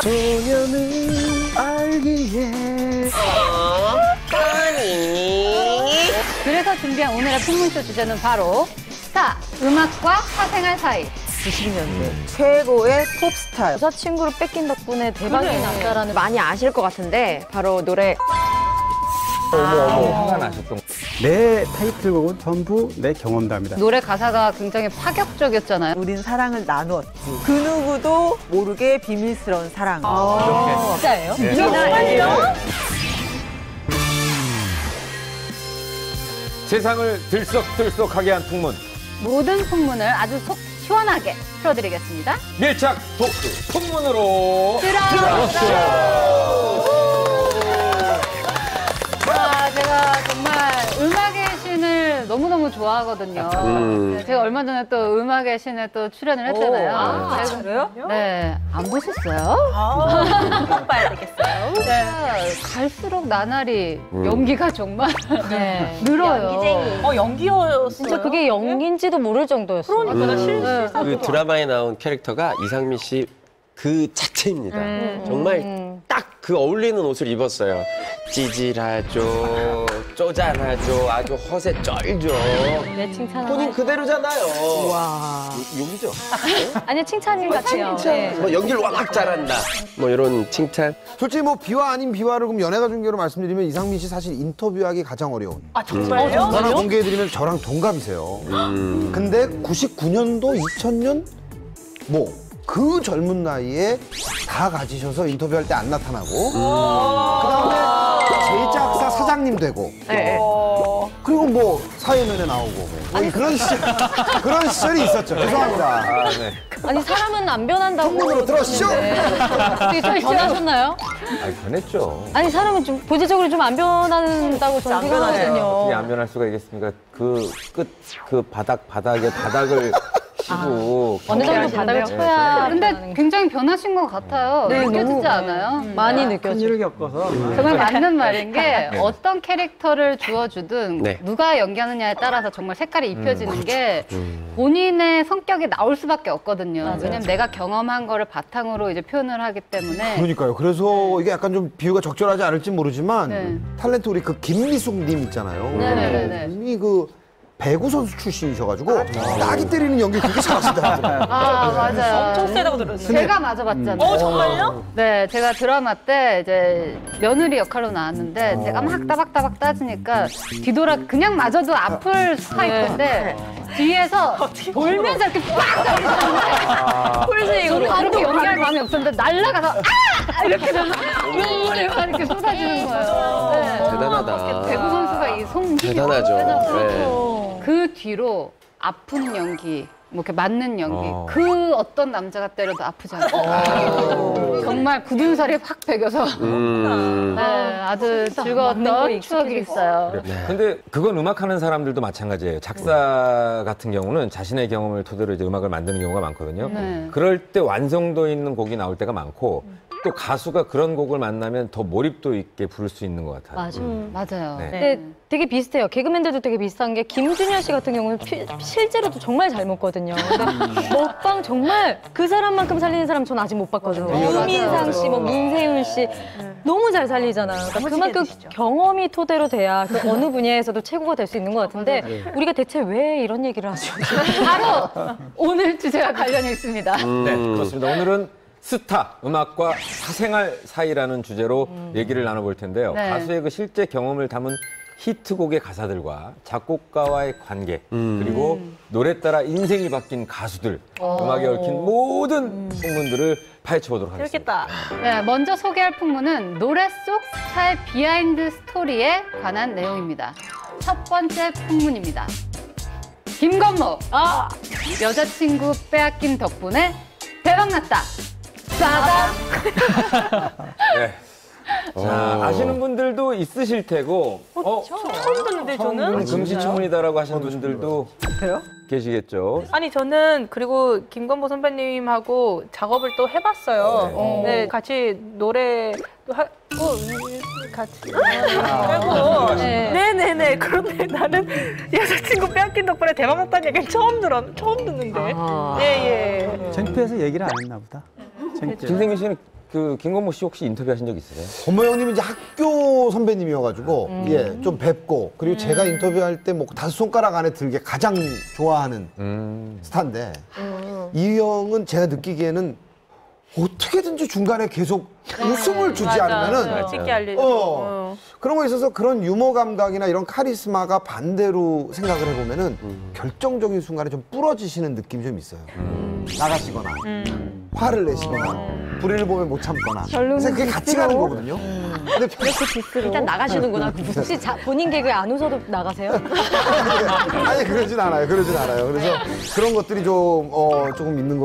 소녀는 알기에. 그래서 준비한 오늘의 풍문쇼 주제는 바로 스타, 음악과 사생활 사이. 90년대 최고의 톱스타. 여자친구를 뺏긴 덕분에 대박이 났다라는 많이 아실 것 같은데 바로 노래 화가 나셨던 내 타이틀곡은 전부 내 경험담이다. 노래 가사가 굉장히 파격적이었잖아요. 우린 사랑을 나누었지. 그 누구도 모르게 비밀스러운 사랑. 진짜예요? 네. 정말요? 세상을 들썩들썩하게 한 풍문. 모든 풍문을 아주 속 시원하게 풀어드리겠습니다. 밀착 토크 풍문으로 들어보시죠. 제가 정말 음악의 신을 너무너무 좋아하거든요. 제가 얼마 전에 또 음악의 신에 또 출연을 했잖아요. 그래요? 네, 안 보셨어요? 꼭 봐야 되겠어요. 네, 갈수록 나날이 연기가 정말 늘어요. 연기였어요. 진짜 그게 연기인지도 모를 정도였어요. 그러니까 나 실수. 그 드라마에 나온 캐릭터가 이상민 씨 그 자체입니다. 정말 딱 그 어울리는 옷을 입었어요. 찌질하죠, 쪼잔하죠, 아주 허세 쩔죠. 내 칭찬. 본인 그대로잖아요. 와. 욕이죠. 아니 칭찬인 같아요. 뭐 연기를 워낙 잘한다. 뭐 이런 칭찬. 솔직히 뭐 비화 아닌 비화를 그럼 연예가 중계로 말씀드리면 이상민 씨 사실 인터뷰하기 가장 어려운. 아 정말요? 하나 공개해드리면 저랑 동갑이세요. 근데 99년도, 2000년 뭐 그 젊은 나이에 다 가지셔서 인터뷰할 때 안 나타나고 그다음에 제작사 사장님 되고 그리고 뭐 사회면에 나오고 뭐 그런 시절이 있었죠. 죄송합니다. 아니 사람은 안 변한다고. 풍문으로 들었죠? 어떻게 좀 변하셨나요? 변했죠. 아니 사람은 좀 본질적으로 좀 안 변한다고 저는 생각하거든요. 어떻게 안 변할 수가 있겠습니까? 그 바닥에 바닥을 치고 어느 정도 바닥을 쳐야. 근데 굉장히 변하신 것 같아요. 느껴지지 않아요? 많이 느껴져요. 일을 겪어서 정말 맞는 말인 게 어떤 캐릭터를 주어주든 네. 누가 연기하느냐에 따라서 정말 색깔이 입혀지는 게 본인의 성격이 나올 수밖에 없거든요. 왜냐면 내가 경험한 거를 바탕으로 이제 표현을 하기 때문에. 그러니까요. 그래서 이게 약간 좀 비유가 적절하지 않을지 모르지만 네. 탤런트 우리 그 김미숙님 있잖아요. 네네네. 이미 그 배구 선수 출신이셔가지고 따기 때리는 연기 그렇게 잘하시더라고요. 아, 맞아요. 엄청 세다고 들었어요. 제가 맞아봤잖아요. 정말요? 네, 제가 드라마 때 이제 며느리 역할로 나왔는데 제가 막 따박따박 따지니까 뒤돌아 그냥 맞아도 아플 스파이크인데 뒤에서 돌면서 이렇게 빡 때리셨는데 폴스윙으로 그렇게 연기할 마음이 없었는데 날아가서 아! 이렇게 눈물이 막 이렇게 쏟아지는 거예요. 네. 대단하다. 배구 선수가 이 손 대단하죠. 네. 그 뒤로 아픈 연기, 뭐 이렇게 맞는 연기, 그 어떤 남자가 때려도 아프지 않아요. 정말 굳은 살이 확 배겨서 네, 아주 즐거웠던 추억이 있어요. 근데 그건 음악하는 사람들도 마찬가지예요. 작사 같은 경우는 자신의 경험을 토대로 이제 음악을 만드는 경우가 많거든요. 네. 그럴 때 완성도 있는 곡이 나올 때가 많고 또 가수가 그런 곡을 만나면 더 몰입도 있게 부를 수 있는 것 같아요. 맞아요. 네. 근데 되게 비슷해요. 개그맨들도 되게 비슷한 게 김준현 씨 같은 경우는 실제로도 정말 잘 먹거든요. 근데 먹방 정말 그 사람만큼 살리는 사람 전 아직 못 봤거든요. 유민상 씨, 뭐 문세윤 씨 너무 잘 살리잖아요. 그러니까 그만큼 경험이 토대로 돼야 그 어느 분야에서도 최고가 될 수 있는 것 같은데 우리가 대체 왜 이런 얘기를 하죠? 바로 오늘 주제와 관련이 있습니다. 네, 그렇습니다. 오늘은 스타, 음악과 사생활 사이라는 주제로 얘기를 나눠볼 텐데요. 네. 가수의 그 실제 경험을 담은 히트곡의 가사들과 작곡가와의 관계, 그리고 노래 따라 인생이 바뀐 가수들, 음악에 얽힌 모든 풍문들을 파헤쳐보도록 하겠습니다. 재밌겠다. 네, 먼저 소개할 풍문은 노래 속 스타의 비하인드 스토리에 관한 내용입니다. 첫 번째 풍문입니다. 김건모, 여자친구 빼앗긴 덕분에 대박났다. 싸다. 네. 자, 아시는 분들도 있으실 테고, 처음 듣는데 저는. 금시초문이다라고 하시는 분들도 그래요? 계시겠죠. 아니 저는 그리고 김건모 선배님하고 작업을 또 해봤어요. 네, 같이 노래도 하고 네네네. 그런데 나는 여자친구 빼앗긴 덕분에 대박 났다는 얘기를 처음 듣는데. 예. 창피해서 얘기를 안 했나 보다. 창피해. 김생민 씨는 그 김건모 씨 혹시 인터뷰하신 적 있으세요? 엄마 형님은 이제 학교 선배님이어가지고 예, 좀 뵙고 그리고 제가 인터뷰할 때 뭐 5손가락 안에 들게 가장 좋아하는 스타인데 이 형은 제가 느끼기에는 어떻게든지 중간에 계속 웃음을 주지 않으면은 솔직히 알려줘. 그런 거에 있어서 그런 유머 감각이나 이런 카리스마가 반대로 생각을 해보면은 결정적인 순간에 좀 부러지시는 느낌이 좀 있어요. 나가시거나 화를 내시거나 불의를 보면 못 참거나 그래서 그게 같이 가는 거거든요. 근데 일단 나가시는구나. 혹시 본인 개그에 안 웃어도 나가세요? 아니 그러진 않아요. 그래서 그런 것들이 좀 조금 있는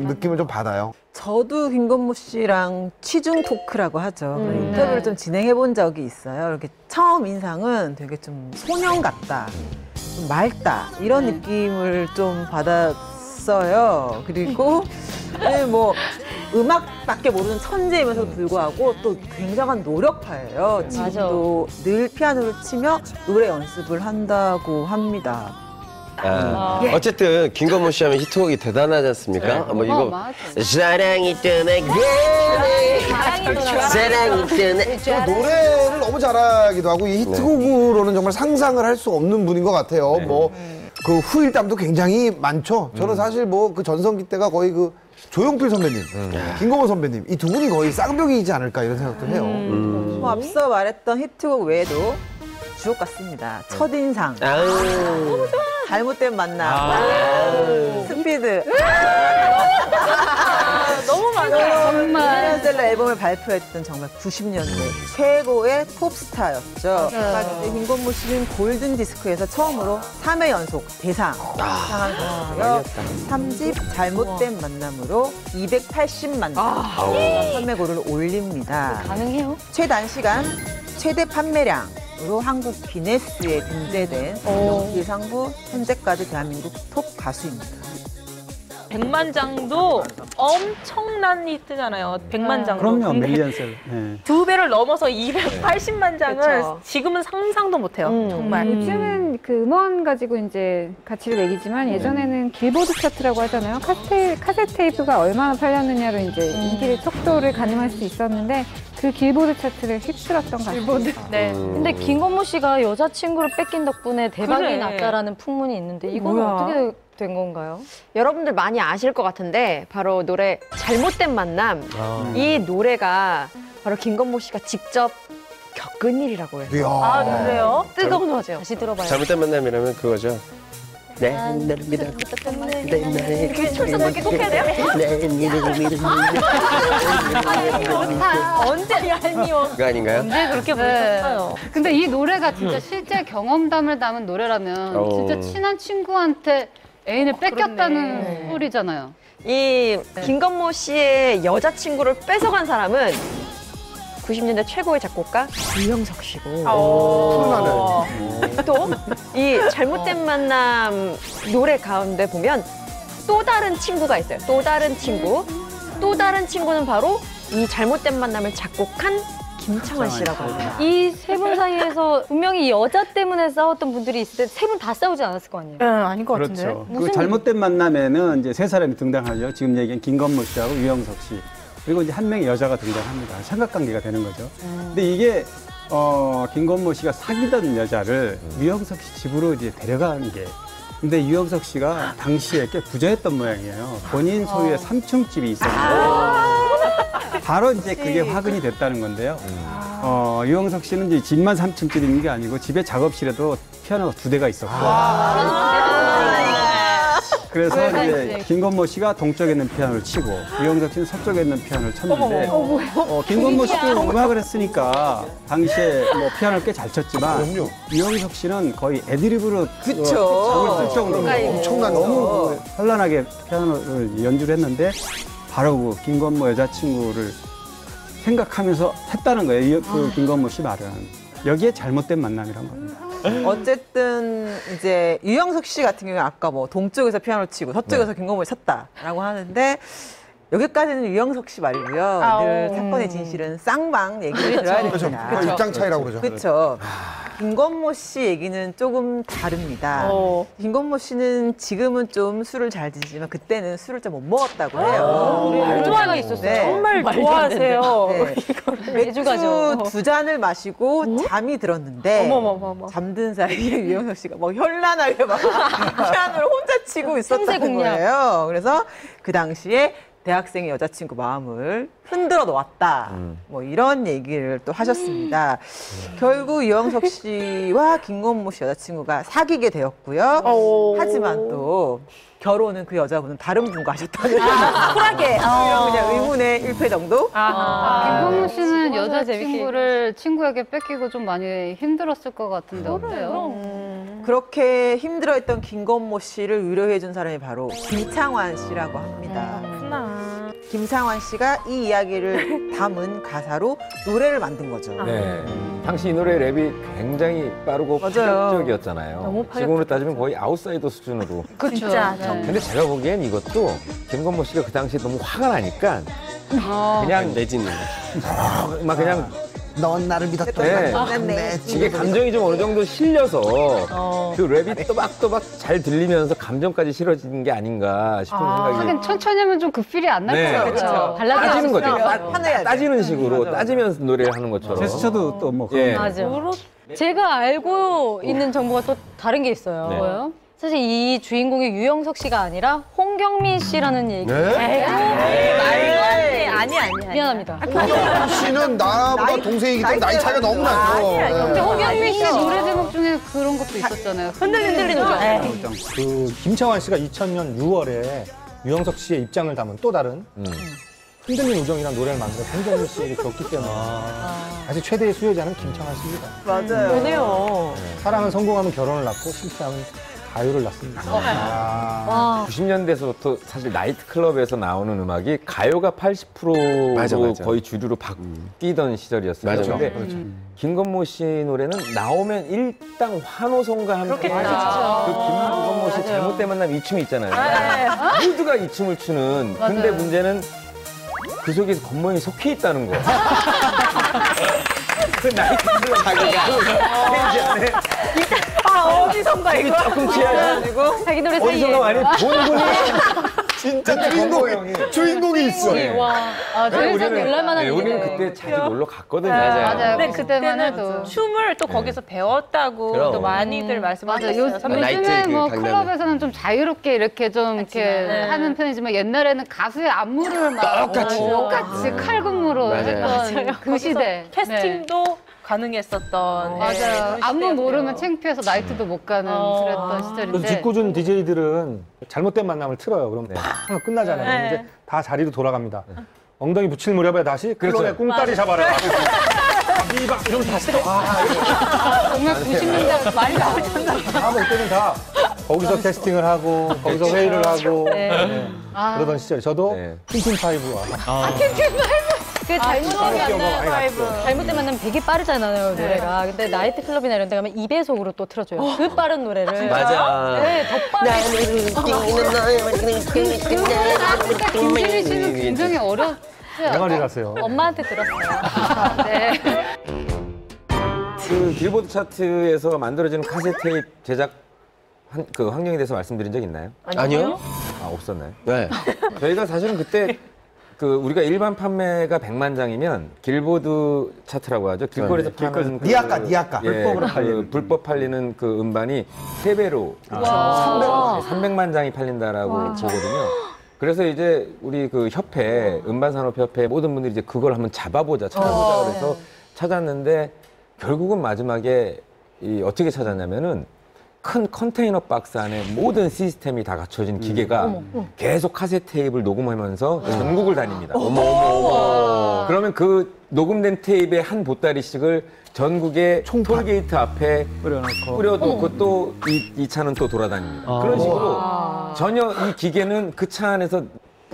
느낌을 좀 받아요. 저도 김건모 씨랑 취중 토크라고 하죠. 인터뷰를 좀 진행해 본 적이 있어요. 이렇게 처음 인상은 되게 좀 소년 같다, 좀 맑다 이런 느낌을 좀 받았어요. 그리고 네, 뭐 음악밖에 모르는 천재임에도 불구하고 또 굉장한 노력파예요. 지금도 늘 피아노를 치며 노래 연습을 한다고 합니다. 어쨌든 김건모 씨 하면 히트곡이 대단하지 않습니까? 뭐 이거 사랑이 떠나가네 사랑이 떠나 노래를 너무 잘하기도 하고 이 히트곡으로는 정말 상상을 할 수 없는 분인 것 같아요. 뭐 그 후일담도 굉장히 많죠. 저는 사실 뭐 그 전성기 때가 거의 그 조용필 선배님, 김건모 선배님 이 두 분이 거의 쌍벽이지 않을까 이런 생각도 해요. 뭐 앞서 말했던 히트곡 외에도 주옥 같습니다. 첫인상, 잘못된 만남, 스피드. 너무 많아요. 정말 셀러 앨범을 발표했던 정말 90년대 최고의 pop스타였죠. 김건모 씨는 골든 디스크에서 처음으로 3회 연속 대상 수상한 것이고요. 3집 잘못된 만남으로 280만 판매고를 올립니다. 가능해요? 최단시간 최대 판매량으로 한국 기네스에 등재된 예상부 현재까지 대한민국 톱 가수입니다. 백만장도 엄청난 히트잖아요. 백만장도. 그럼요, 근데 밀리언셀. 네. 2배를 넘어서 280만 장을 그쵸. 지금은 상상도 못해요. 정말. 요즘은 그 음원 가지고 이제 가치를 매기지만 예전에는 길보드 차트라고 하잖아요. 카세트 테이프가 얼마나 팔렸느냐로 이제 인기를 척도를 가늠할 수 있었는데 그 길보드 차트를 휩쓸었던 가수. 네. 근데 김건모 씨가 여자친구를 뺏긴 덕분에 대박이 그래. 났다라는 풍문이 있는데 이건 뭐야? 어떻게 된 건가요? 여러분들 많이 아실 것 같은데 바로 노래 잘못된 만남 이 노래가 바로 김건모 씨가 직접 겪은 일이라고 해요. 이야. 아, 그래요? 뜨거운 화제요. 다시 들어봐요. 잘못된 만남이라면 그거죠. 네, 나를 믿어. 이렇게 철석을 이렇게 꼭 해야 돼요? 언제 얄미워. 그거 아닌가요? 언제 그렇게 부르셨어요? 근데 이 노래가 진짜 실제 경험담을 담은 노래라면 진짜 친한 친구한테 애인을 뺏겼다는 소리잖아요. 이 김건모 씨의 여자친구를 뺏어간 사람은 90년대 최고의 작곡가 유영석 씨고 또 이 잘못된 만남 노래 가운데 보면 또 다른 친구가 있어요. 또 다른 친구는 바로 이 잘못된 만남을 작곡한 김창완 씨라고 합니다. 이 세 분 사이에서 분명히 여자 때문에 싸웠던 분들이 있을 때 세 분 다 싸우지 않았을 거 아니에요? 아닌 것 같은데. 그렇죠. 그 잘못된 만남에는 이제 세 사람이 등장하죠. 지금 얘기한 김건모 씨하고 유영석 씨. 그리고 이제 한 명의 여자가 등장합니다. 삼각관계가 되는 거죠. 근데 이게 김건모 씨가 사귀던 여자를 유영석 씨 집으로 이제 데려간 게. 근데 유영석 씨가 당시에 꽤 부자였던 모양이에요. 본인 소유의 3층 집이 있었는데 바로 이제 그게 화근이 됐다는 건데요. 유영석 씨는 이제 집만 3층 집이 있는 게 아니고 집에 작업실에도 피아노가 2대가 있었고. 그래서 이제 김건모 씨가 동쪽에 있는 피아노를 치고 유영석 씨는 서쪽에 있는 피아노를 쳤는데 김건모 씨도 음악을 했으니까 당시에 뭐 피아노를 꽤 잘 쳤지만 유영석 씨는 거의 애드리브로 그쵸. 작을 쓸 정도로 엄청난 너무 현란하게 피아노를 연주를 했는데 바로 그 김건모 여자친구를 생각하면서 했다는 거예요. 그 김건모 씨 말은. 여기에 잘못된 만남이란 겁니다. 어쨌든 이제 유영석 씨 같은 경우에 아까 뭐 동쪽에서 피아노 치고 서쪽에서 김건모를 쳤다라고 하는데 여기까지는 유영석 씨 말이고요. 늘 사건의 진실은 쌍방 얘기를 들어야 됩니다. 그렇죠. 입장 차이라고 그러죠. 그렇죠. 김건모 씨 얘기는 조금 다릅니다. 김건모 씨는 지금은 좀 술을 잘 드시지만 그때는 술을 좀 못 먹었다고 해요. 말도가 있었어요. 네. 정말 좋아하세요. 네. 매주 가죠. 맥주 2잔을 마시고 잠이 들었는데 어머머머머. 잠든 사이에 유영석 씨가 막 현란하게 막 피아노를 혼자 치고 있었다는 생색공략. 거예요. 그래서 그 당시에 대학생의 여자친구 마음을 흔들어 놓았다. 뭐 이런 얘기를 또 하셨습니다. 결국 유영석 씨와 김건모 씨 여자친구가 사귀게 되었고요. 하지만 또 결혼은 그 여자분은 다른 분과 하셨다는 쿨하게. 그냥 의문의 1패 정도? 김건모 씨는 맞아요, 여자친구를 친구에게 뺏기고 좀 많이 힘들었을 것 같은데 어때요? 그렇게 힘들어했던 김건모 씨를 위로해준 사람이 바로 김창완 씨라고 합니다. 김창완 씨가 이 이야기를 담은 가사로 노래를 만든 거죠. 네. 당시 이 노래 랩이 굉장히 빠르고 맞아요. 파격적이었잖아요. 너무 지금으로 따지면 거의 아웃사이더 수준으로. 그렇죠. 진짜. 근데 제가 보기엔 이것도 김건모 씨가 그 당시에 너무 화가 나니까 그냥 내지는 막 그냥 넌 나를 믿었던 네. 네. 이게 감정이 좀 어느 정도 실려서 그 랩이 또박또박 잘 들리면서 감정까지 실어지는 게 아닌가 싶은 생각이 하긴 천천히 하면 좀 그 필이 안 날 네. 것 같아요. 그렇죠. 발라드 따지는 거죠. 판해야 돼. 따지는 식으로 맞아, 맞아. 따지면서 노래를 하는 것처럼. 제스처도 또 뭐 예. 맞아. 제가 알고 있는 정보가 또 다른 게 있어요. 네. 뭐요? 사실 이 주인공이 유영석 씨가 아니라 홍경민 씨라는 얘기. 아니. 미안합니다. 홍경민 씨는 나보다 동생이기 때문에 나이 차이가 너무 나죠. 근데 네. 홍경민 씨 노래 제목 중에 그런 것도 있었잖아요. 흔들리는 거. 그 김창완 씨가 2000년 6월에 유영석 씨의 입장을 담은 또 다른 흔들린 우정이라는 노래를 만들어 홍경민 씨에게 줬기 때문에 아직 최대의 수혜자는 김창완 씨입니다. 맞아요. 그러네요. 사랑은 성공하면 결혼을 낳고 실패하면 가요를 낳습니다. 90년대에서부터 사실 나이트클럽에서 나오는 음악이 가요가 80%로 맞아. 거의 주류로 바뀌던 시절이었어요. 맞아. 그런데 김건모 씨 노래는 나오면 일당 환호성과 함께 그 김건모 씨 잘못된 만남 이 춤이 있잖아요. 모두가 이 춤을 추는. 근데 문제는 그 속에서 건모형이 속해 있다는 거. 그 나이트클럽 자기가 스테이지 안에 어디선가 이거. 조금 취해가지고 자기 노래 어디선가 사이에. 많이 본 분이 진짜 주인공이 있어. 와. 그래서 놀랄만한 네, 우리는 일이네요. 그때 자주 놀러 갔거든요. 맞아요. 근데 그때만 해도. 그때는 춤을 또 거기서 배웠다고 그럼. 또 많이들 맞아. 말씀하셨어요. 선배님. 나이트 요즘에 그 뭐 강남에. 클럽에서는 좀 자유롭게 이렇게 좀 이렇게 네. 하는 편이지만 옛날에는 가수의 안무를 막 똑같이 칼군무로 맞아요. 했던 그 거기서 시대. 캐스팅도 가능했었던. 맞아요. 안무 모르면 창피해서 나이트도 못 가는 그랬던 그래서 시절인데. 짓궂은 DJ들은 잘못된 만남을 틀어요. 그럼 팍 하고 끝나잖아요. 그럼 이제 다 자리로 돌아갑니다. 엉덩이 붙일 무렵에 다시 클럽에 꿍따리 잡아라. 이박 이러면 다시 또 정말 90년대 많이 나오셨나 다음에 이때는 다 거기서 캐스팅을 하고 거기서 회의를 하고 네. 그러던 시절. 저도 네. 틴틴파이브와 그 잘못된 만나면 되게 빠르잖아요, 노래가. 근데 나이트클럽이나 이런 데 가면 2배속으로 또 틀어줘요. 그 빠른 노래를. 맞아. 네, 더 빠르게. 김진희 씨는 굉장히 어렸어요. 영화리라서요. 엄마한테 들었어요. 네. 그 빌보드 차트에서 만들어지는 카세트 테이프 제작 그 환경에 대해서 말씀드린 적 있나요? 아니요? 아, 없었나요? 네. 저희가 사실은 그때 그 우리가 일반 판매가 100만 장이면 길보드 차트라고 하죠. 길거리에서 파는 그 니아까. 불법으로 팔리는 불법 팔리는 그 음반이 3배로 300만 장이 팔린다라고 보거든요. 그래서 이제 우리 그 협회 음반산업협회 모든 분들이 이제 그걸 한번 찾아보자 그래서 찾았는데 결국은 마지막에 어떻게 찾았냐면은 큰 컨테이너 박스 안에 모든 시스템이 다 갖춰진 기계가 계속 카세트 테이프를 녹음하면서 전국을 다닙니다. 그러면 그 녹음된 테이프의 한 보따리씩을 전국의 톨게이트 앞에 뿌려놓고 또 이 차는 또 돌아다닙니다. 그런 식으로 전혀 이 기계는 그 차 안에서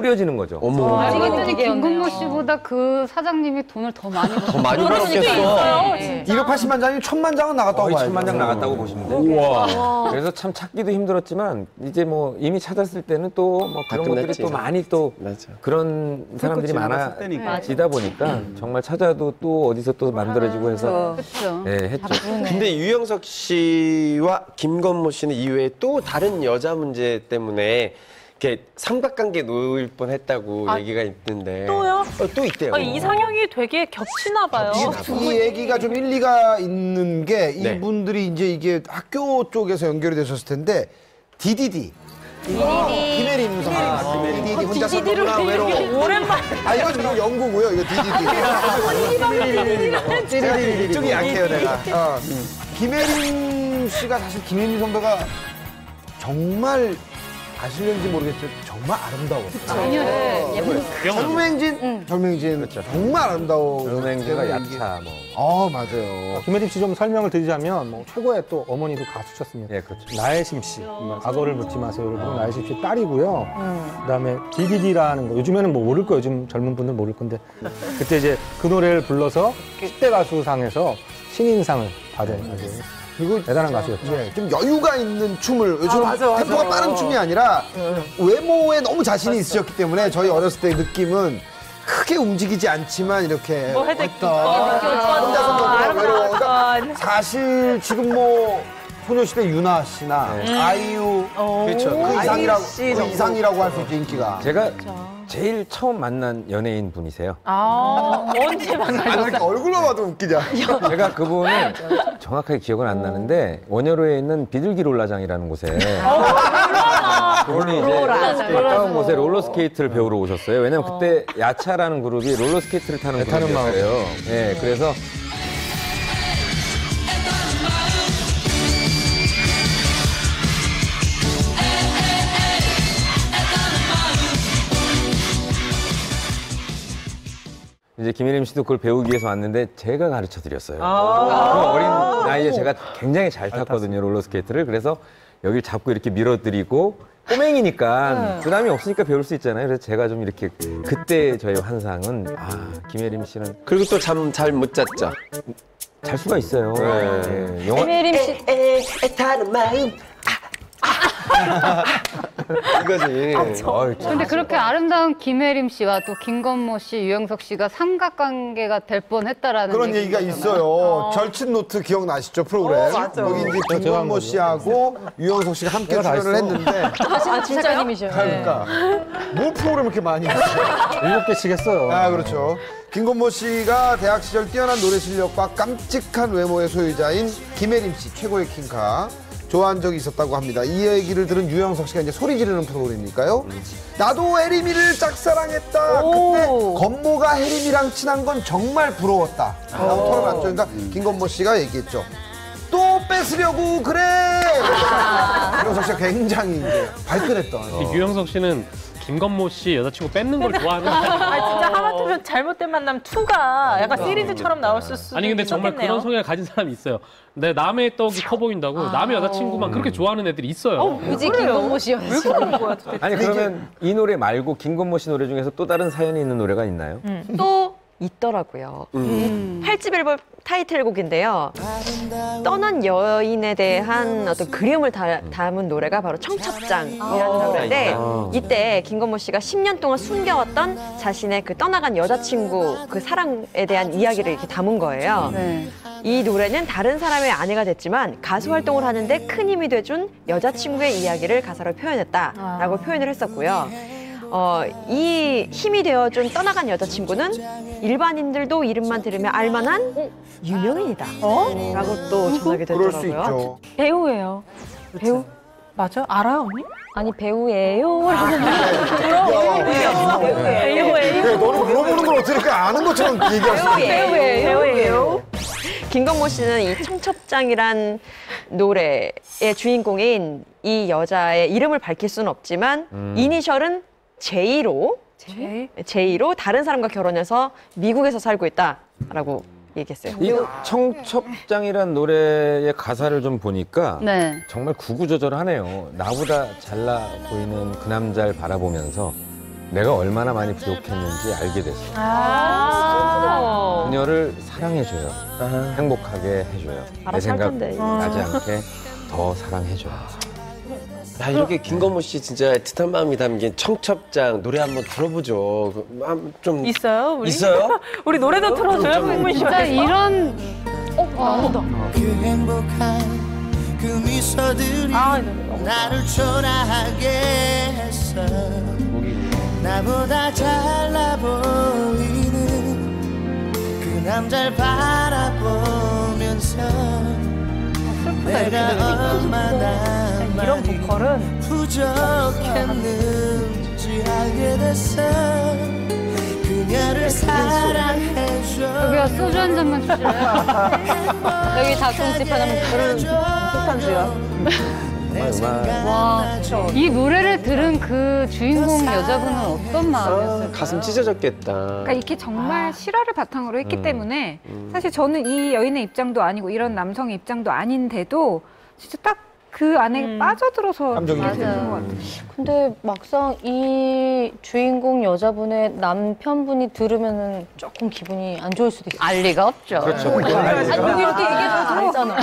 뿌려지는 거죠. 어머. 알고 봤더니 되게 김건모 없네요. 씨보다 그 사장님이 돈을 더 많이 벌었어요. 더 많이 벌었겠어. 280만 장이 1000만 장은 나갔다고 거의 봐야죠. 1000만 장 나갔다고 보시면 돼요. 그래서 참 찾기도 힘들었지만 이제 뭐 이미 찾았을 때는 또 뭐 그런 것들이 끝났지. 또 많이 또 맞아. 그런 사람들이 지나갔을 때니까. 많아지다 보니까 정말 찾아도 또 어디서 또 만들어지고 해서 그렇죠. 예, 했죠. 근데 유영석 씨와 김건모 씨는 이외에 또 다른 여자 문제 때문에 이렇게 삼각관계 놓일 뻔했다고 얘기가 있는데. 또요? 또 있대요. 이상형이 되게 겹치나 봐요. 이 얘기가 좀 일리가 있는 게 네. 이분들이 이제 이게 학교 쪽에서 연결이 되셨을 텐데 DDD. 김혜림 선배. DDD 혼자서 너무나 외로워. 오랜만에. 아 이거 지금 연구고요. 이거 DDD. 이쪽이 약해요 내가. 김혜림 씨가 사실 김혜림 선배가 정말 아시는지 모르겠지만 정말 아름다웠어요. 전혀 예쁜 젊맹진 정말 아름다워. 음행제가 야차 뭐. 맞아요. 김혜림 씨 좀 설명을 드리자면 뭐 최고의 또 어머니도 가수셨습니다. 예, 그렇죠. 나혜심 씨, 과거를 묻지 마세요를 부른 나혜심 씨 딸이고요. 그다음에 DDD라는 거 요즘에는 뭐 모를 거예요. 요즘 젊은 분들 모를 건데 그때 이제 그 노래를 불러서 10대 가수상에서 신인상을 받은 아주 그리고 대단한 가수였죠. 네, 좀 여유가 있는 춤을 요즘 템포가 빠른 춤이 아니라 외모에 너무 자신이 있으셨기 때문에 저희 어렸을 때 느낌은 크게 움직이지 않지만 이렇게 뭐 해도 혼자서 너무나 외로워. 그러니까 사실 지금 뭐 소녀시대 유나 씨나 아이유 그렇죠. 그 이상이라고 할 수 있죠 인기가. 제가 제일 처음 만난 연예인 분이세요. 언제 만나요? 이렇게 얼굴만 봐도 웃기냐. 제가 그분은 정확하게 기억은 안 나는데 원효로에 있는 비둘기 롤라장이라는 곳에 그분이 이제 가까운 곳에 롤러스케이트를 배우러 오셨어요. 왜냐면 그때 야차라는 그룹이 롤러스케이트를 타는 그룹이었어요. 네, 그래서 이제 김혜림 씨도 그걸 배우기 위해서 왔는데 제가 가르쳐 드렸어요. 그 어린 나이에 제가 굉장히 잘 탔거든요, 롤러스케이트를. 그래서 여기를 잡고 이렇게 밀어드리고 꼬맹이니까 부담이 없으니까 배울 수 있잖아요. 그래서 제가 좀 이렇게 그때 저의 환상은 김혜림 씨는 그리고 또 잠 잘 못 잤죠. 잘 수가 있어요. 네. 영화 김혜림 씨 애타는 마음. 이거지. 근데 그렇게 아름다운 김혜림 씨와 또 김건모 씨, 유영석 씨가 삼각관계가 될 뻔했다라는 그런 얘기가 있어요. 절친 노트 기억나시죠 프로그램? 맞아. 거기 이제 김건모 씨하고 유영석 씨가 함께 내가 다 출연을 했어. 했는데 진짜님이셔요. 그러니까 뭘 프로그램 이렇게 많이 했어요? 7개씩 했어요. 아 그렇죠. 김건모 씨가 대학 시절 뛰어난 노래 실력과 깜찍한 외모의 소유자인 김혜림 씨 최고의 킹카 좋아한 적이 있었다고 합니다. 이 얘기를 들은 유영석 씨가 이제 소리 지르는 프로그램이니까요. 나도 혜림이를 짝사랑했다. 그때 건모가 혜림이랑 친한 건 정말 부러웠다. 라고 털어놨죠. 그러니까 김건모 씨가 얘기했죠. 또 뺏으려고 그래. 유영석 씨가 굉장히 이제 발끈했던. 유영석 씨는 김건모 씨 여자친구 뺏는 걸 좋아하는 진짜 하마터면 잘못된 만남 2가 약간 시리즈처럼 나왔을 수도 아니 근데 정말 있었겠네요. 그런 성향을 가진 사람이 있어요. 내 남의 떡이 커 보인다고 남의 여자친구만 그렇게 좋아하는 애들이 있어요. 굳이 김건모 씨였지. 아니 그러면 이 노래 말고 김건모 씨 노래 중에서 또 다른 사연이 있는 노래가 있나요? 또 있더라고요. 8집 앨범 타이틀곡인데요. 떠난 여인에 대한 어떤 그림을 담은 노래가 바로 청첩장이라는 노래인데 이때 김건모 씨가 10년 동안 숨겨왔던 자신의 그 떠나간 여자친구 그 사랑에 대한 이야기를 이렇게 담은 거예요. 이 노래는 다른 사람의 아내가 됐지만 가수 활동을 하는데 큰 힘이 돼준 여자친구의 이야기를 가사로 표현했다라고 표현을 했었고요. 이 힘이 되어준 떠나간 여자친구는 일반인들도 이름만 들으면 알만한 유명인이다. 라고 또 전하게 그럴 수 되더라고요. 있죠. 배우예요. 배우? 맞아? 알아요 언니? 아니 배우예요. 야, 너는 물어보는 걸 어떻게 아는 것처럼 얘기할 수 있어. 배우예요. 김건모 씨는 이 청첩장이란 노래의 주인공인 이 여자의 이름을 밝힐 수는 없지만 이니셜은 J로 다른 사람과 결혼해서 미국에서 살고 있다라고 얘기했어요. 이 청첩장이란 노래의 가사를 좀 보니까 정말 구구절절하네요. 나보다 잘나 보이는 그 남자를 바라보면서 내가 얼마나 많이 부족했는지 알게 됐어요. 그녀를 사랑해줘요. 행복하게 해줘요. 내 생각 나지 않게 더 사랑해줘요. 야, 이렇게 김건모 씨 진짜 애틋한 마음이 담긴 청첩장 노래 한번 들어보죠. 좀 있어요? 우리? 있어요? 우리 노래도 틀어줘요, 국문 진짜 씨에서. 이런 나온다. 그 행복한 그 미소들이 나를 초라하게 했어. 나보다 잘나 보이는 그 남자를 바라보면서 내가 얼마나 이런 보컬은 부족했는지 알게 됐어. 그녀를 사랑해줘. 여기가 소주 한 잔만 주실래요? 여기 닭똥집 하나만 폭탄주요. 와, 이 노래를 들은 그 주인공 여자분은 어떤 마음이었을까요? 가슴 찢어졌겠다. 그러니까 이게 정말 실화를 바탕으로 했기 때문에 사실 저는 이 여인의 입장도 아니고 이런 남성의 입장도 아닌데도 진짜 딱 그 안에 빠져들어서 감정이 맞아요. 것 같아요. 근데 막상 이 주인공 여자분의 남편분이 들으면은 조금 기분이 안 좋을 수도 있어요. 알 리가 없죠. 그렇죠. 아니 여기 이렇게 얘기해서 알잖아. 아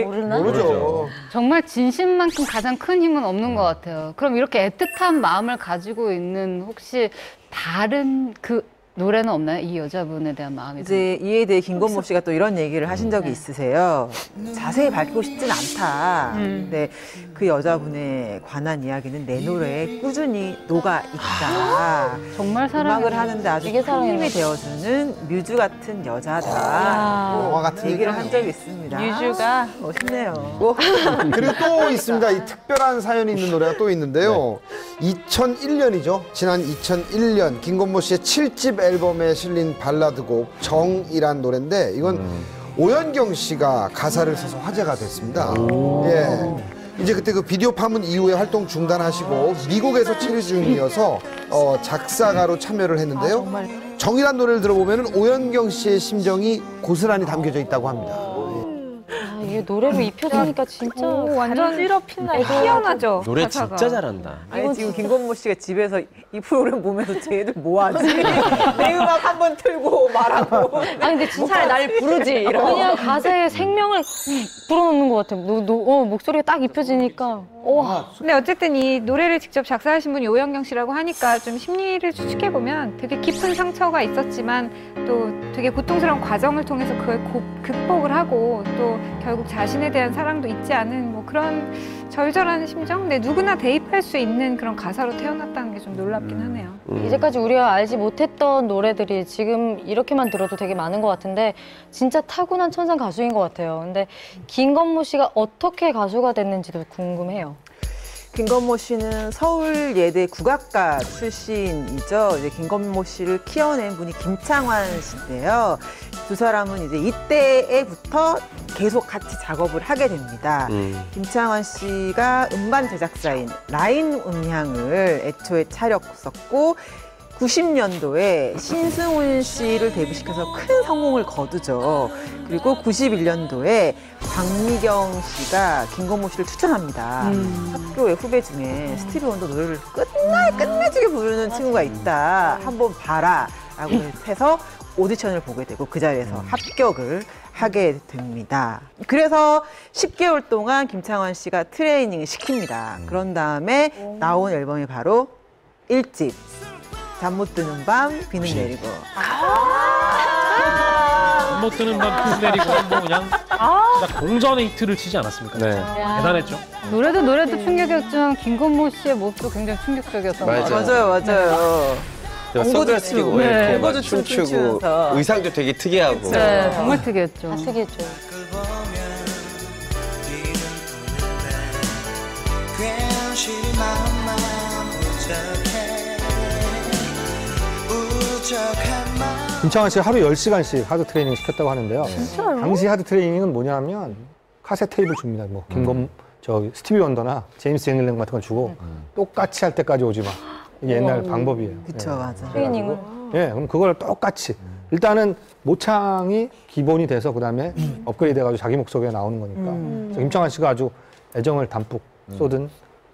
모르나? 모르죠. 정말 진심만큼 가장 큰 힘은 없는 것 같아요. 그럼 이렇게 애틋한 마음을 가지고 있는 혹시 다른 그 노래는 없나요? 이 여자분에 대한 마음이. 이제 이에 대해 김건모 씨가 또 이런 얘기를 하신 적이 있으세요. 자세히 밝히고 싶진 않다. 근데 그 여자분에 관한 이야기는 내 노래에 꾸준히 녹아 있다. 정말 음악을 하는데 아주 이게 큰 힘이 사랑이네. 되어주는 뮤즈 같은 여자다. 영화 같은 얘기를 한 적이 있습니다. 뮤즈가 멋있네요. 그리고 또 있습니다. 이 특별한 사연이 있는 노래가 또 있는데요. 2001년이죠. 지난 2001년 김건모 씨의 7집 앨범에 실린 발라드곡 정이란 노래인데 이건 오연경 씨가 가사를 써서 화제가 됐습니다. 예. 이제 그때 그 비디오 파문 이후에 활동 중단하시고 미국에서 체류 중이어서 작사가로 참여를 했는데요. 정이란 노래를 들어보면 오연경 씨의 심정이 고스란히 담겨져 있다고 합니다. 아, 이게 노래로 입혀지니까 진짜 완전 찌럽힌다. 희한하죠. 노래 가사가. 진짜 잘한다. 아니 지금 김건모 씨가 집에서 이 프로그램 보면서 쟤들 뭐하지? 내 음악 한번 틀고 말하고. 아 근데 진짜 차라리 날 부르지 이러고 그냥 가사에 생명을 불어넣는 것 같아. 목소리가 딱 입혀지니까 근데 어쨌든 이 노래를 직접 작사하신 분이 오연경 씨라고 하니까 좀 심리를 추측해보면 되게 깊은 상처가 있었지만 또 되게 고통스러운 과정을 통해서 그걸 극복을 하고 또 결국 자신에 대한 사랑도 잊지 않은 뭐 그런 절절한 심정? 근데 누구나 대입할 수 있는 그런 가사로 태어났다는 게 좀 놀랍긴 하네요. 이제까지 우리가 알지 못했던 노래들이 지금 이렇게만 들어도 되게 많은 것 같은데 진짜 타고난 천상 가수인 것 같아요. 근데 김건모 씨가 어떻게 가수가 됐는지도 궁금해요. 김건모 씨는 서울예대 국악과 출신이죠. 이제 김건모 씨를 키워낸 분이 김창완 씨인데요. 두 사람은 이제 이때부터 계속 같이 작업을 하게 됩니다. 김창완 씨가 음반 제작사인 라인 음향을 애초에 차렸었고 90년도에 신승훈 씨를 데뷔시켜서 큰 성공을 거두죠. 그리고 91년도에 박미경 씨가 김건모 씨를 추천합니다. 학교의 후배 중에 스티비 원더 노래를 끝내주게 부르는 친구가 있다. 한번 봐라. 라고 해서 오디션을 보게 되고 그 자리에서 합격을 하게 됩니다. 그래서 10개월 동안 김창완 씨가 트레이닝을 시킵니다. 그런 다음에 나온 앨범이 바로 1집. 잠 못 드는 밤, 비는 내리고. 잠 못 드는 밤 내리고 뭐 그냥 진짜 공전의 히트를 치지 않았습니까? 네. 대단했죠. 노래도 충격이었지만 김건모 씨의 모습도 굉장히 충격적이었던 것 같아요. 맞아요. 선글라스 끼고 네. 이렇게 막 앵무도 춤추고 춤추면서. 의상도 되게 특이하고. 네, 정말 특이했죠. 다 특이했죠. 괜시리 마음만 우적한 마음 김창완 씨가 하루 10시간씩 하드 트레이닝 시켰다고 하는데요. 진짜요? 당시 하드 트레이닝은 뭐냐면 카세트 테이프를 줍니다. 뭐 스티비 원더나 제임스 앵글랭 같은 걸 주고 똑같이 할 때까지 오지 마. 이게 옛날 방법이에요. 그쵸, 예. 맞아. 트레이닝을. 예, 그럼 그걸 똑같이 일단은 모창이 기본이 돼서 그다음에 업그레이드 돼가지고 자기 목소리가 나오는 거니까. 그래서 김창완 씨가 아주 애정을 담뿍 쏟은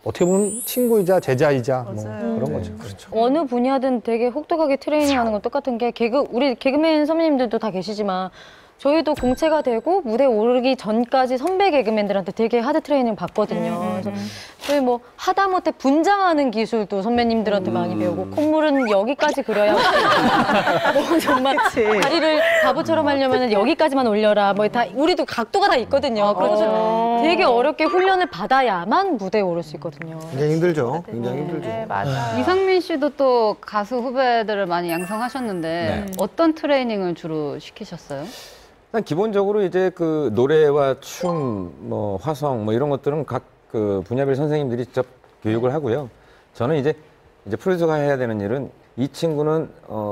어떻게 보면 친구이자 제자이자 뭐 그런 거죠. 그렇죠. 어느 분야든 되게 혹독하게 트레이닝하는 건 똑같은 게 우리 개그맨 선배님들도 다 계시지만 저희도 공채가 되고 무대 오르기 전까지 선배 개그맨들한테 되게 하드 트레이닝 받거든요. 그래서 저희 뭐 하다못해 분장하는 기술도 선배님들한테 많이 배우고 콧물은 여기까지 그려야 뭐 정말 다리를 바보처럼 하려면 여기까지만 올려라. 뭐 다 우리도 각도가 다 있거든요. 그래서 되게 어렵게 훈련을 받아야만 무대에 오를 수 있거든요. 굉장히 힘들죠. 굉장히 힘들죠. 네, 맞아. 이상민 씨도 또 가수 후배들을 많이 양성하셨는데 네. 어떤 트레이닝을 주로 시키셨어요? 일단 기본적으로 이제 그 노래와 춤, 뭐 화성, 뭐 이런 것들은 각 그 분야별 선생님들이 직접 교육을 하고요. 저는 이제 프로듀서가 해야 되는 일은 이 친구는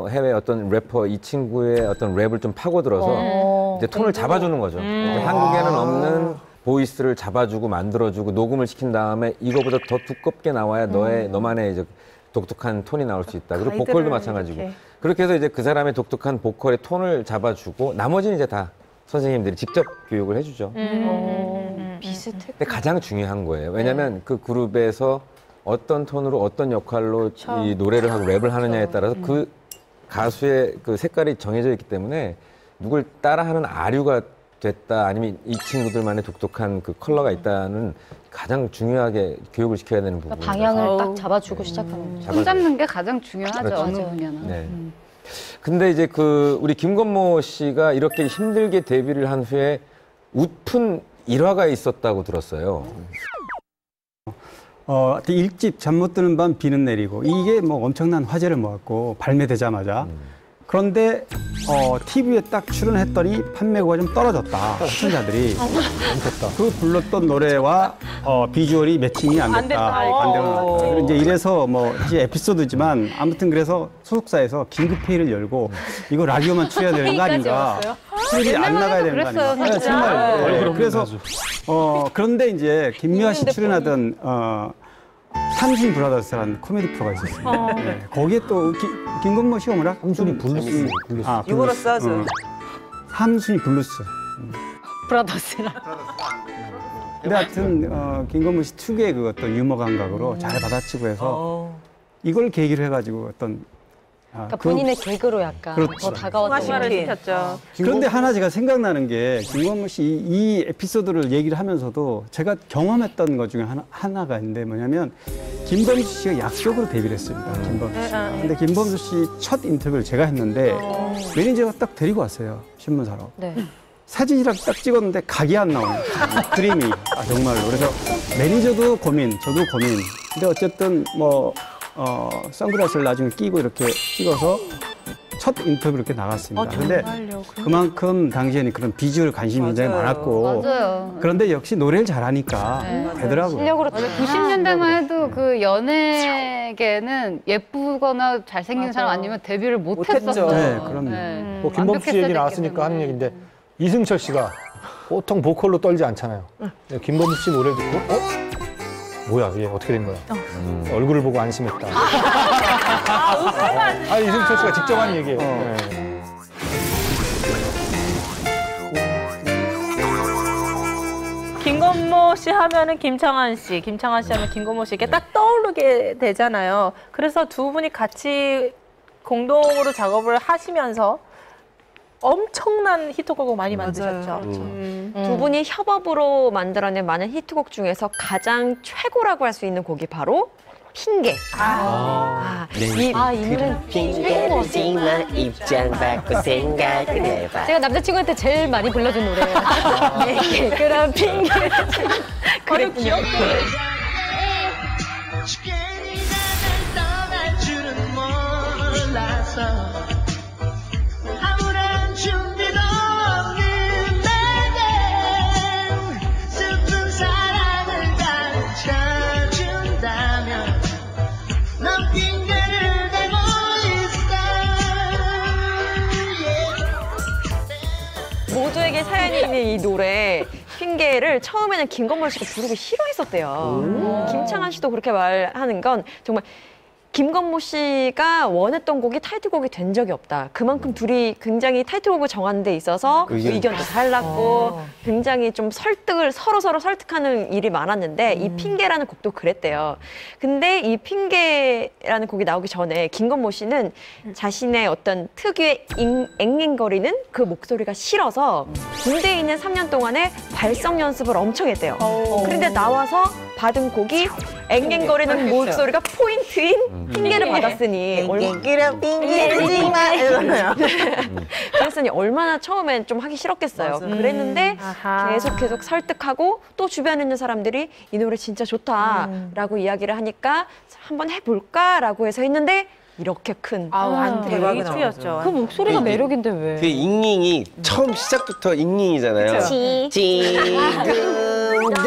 해외 어떤 래퍼, 이 친구의 어떤 랩을 좀 파고들어서 이제 톤을 잡아주는 거죠. 이제 한국에는 없는 보이스를 잡아주고 만들어주고 녹음을 시킨 다음에 이거보다 더 두껍게 나와야 너만의 이제 독특한 톤이 나올 수 있다. 그리고 보컬도 마찬가지고. 그렇게 해서 이제 그 사람의 독특한 보컬의 톤을 잡아주고 나머지는 이제 다 선생님들이 직접 교육을 해주죠. 비슷해. 근데 가장 중요한 거예요. 왜냐하면 그 그룹에서 어떤 톤으로 어떤 역할로 이 노래를 하고 랩을 하느냐에 따라서 그 가수의 그 색깔이 정해져 있기 때문에 누굴 따라하는 아류가 됐다 아니면 이 친구들만의 독특한 그 컬러가 있다는 가장 중요하게 교육을 시켜야 되는 부분. 방향을 딱 잡아주고 시작하는 거죠. 손 잡는 게 가장 중요하죠. 그렇죠. 어느 맞아요. 분야나. 네. 근데 이제 그 우리 김건모 씨가 이렇게 힘들게 데뷔를 한 후에 웃픈 일화가 있었다고 들었어요. 1집 잠 못 드는 밤 비는 내리고 이게 뭐 엄청난 화제를 모았고 발매되자마자 그런데 TV에 딱 출연했더니 판매고가 좀 떨어졌다. 시청자들이 그 불렀던 노래와 비주얼이 매칭이 안 됐다. 안 됐다. 이제 이래서 뭐 사실 에피소드지만 아무튼 그래서 소속사에서 긴급 회의를 열고 이거 라디오만 출연해야 되는 거 아닌가? 출연이 안 나가야 되는 거 아닌가? 그랬어요, 네, 정말. 네. 그래서 그런데 이제 김미아 씨 출연하던 삼순 브라더스라는 코미디 프로가 있었어요. 네. 거기에 또 김건모 씨가 뭐라? 삼순이 블루스. 아, 유머러 써줘. 삼순이 블루스. 브라더스랑. 근데 하여튼 김건모 씨 특유의 그 어떤 유머 감각으로 잘 받아치고 해서 이걸 계기로 해가지고 어떤 그러니까 본인의 개그로 약간 그렇죠. 더 다가왔던 말을 거죠. 시켰죠. 그런데 하나 제가 생각나는 게 김건모 씨 이 에피소드를 얘기를 하면서도 제가 경험했던 것 중에 하나가 있는데 뭐냐면 김범수 씨가 약속으로 데뷔를 했습니다. 김범수 씨. 근데 김범수 씨 첫 인터뷰를 제가 했는데 매니저가 딱 데리고 왔어요. 신문사로. 네. 사진이랑 딱 찍었는데 각이 안 나오는 드림이 정말로. 그래서 매니저도 고민, 저도 고민. 근데 어쨌든 뭐 선글라스를 나중에 끼고 이렇게 찍어서 첫 인터뷰 이렇게 나갔습니다. 근데 그만큼 당시에는 그런 비주얼 관심이 굉장히 많았고 맞아요. 그런데 역시 노래를 잘하니까 되더라고요. 실력으로 90년대만 해도 그 연예계는 예쁘거나 잘생긴 사람 아니면 데뷔를 못했었어요. 네, 그럼요. 뭐 김범수 씨 얘기 나왔으니까 하는 얘기인데 이승철 씨가 보통 보컬로 떨지 않잖아요. 김범수 씨 노래 듣고 뭐야 얘 어떻게 된 거야? 얼굴을 보고 안심했다. 이승철 씨가 직접 한 얘기예요. 네. 김건모 씨 하면은 김창완 씨, 김창완 씨 하면 김건모 씨 이렇게 딱 떠오르게 되잖아요. 그래서 두 분이 같이 공동으로 작업을 하시면서 엄청난 히트곡을 많이 만드셨죠. 두 분이 협업으로 만들어낸 많은 히트곡 중에서 가장 최고라고 할 수 있는 곡이 바로 핑계. 이 노래는 핑계지만 입장 바꿔 생각을 해봐. 제가 남자친구한테 제일 많이 불러준 노래예요. 그런 핑계. 그랬군요. 괜히 나를 떠날 줄은 몰라서 아무런 준비도 없는 내게 슬픈 사랑을 가르쳐준다면 넌 핑계를 대고 있어. 모두에게 사연이 있는 이 노래 핑계를 처음에는 김건모 씨가 부르기 싫어했었대요. 김창완 씨도 그렇게 말하는 건 정말 김건모 씨가 원했던 곡이 타이틀곡이 된 적이 없다. 그만큼 둘이 굉장히 타이틀곡을 정하는 데 있어서 의견도 달랐고 굉장히 좀 설득을 서로 설득하는 일이 많았는데 이 핑계라는 곡도 그랬대요. 근데 이 핑계라는 곡이 나오기 전에 김건모 씨는 자신의 어떤 특유의 앵앵거리는 그 목소리가 싫어서 군대에 있는 3년 동안에 발성 연습을 엄청 했대요. 그런데 나와서 받은 곡이 앵앵거리는 목소리가 포인트인 핑계를 받았으니 앵앵기려 핑계지마 이러네요. 그랬으니 얼마나 처음엔 좀 하기 싫었겠어요. 그랬는데 계속 설득하고 또 주변에 있는 사람들이 이 노래 진짜 좋다라고 이야기를 하니까 한번 해볼까라고 해서 했는데 이렇게 큰 대박이 튀었죠. 그 목소리가 매력인데 왜? 그 잉잉이 처음 시작부터 잉잉이잖아요. 지금도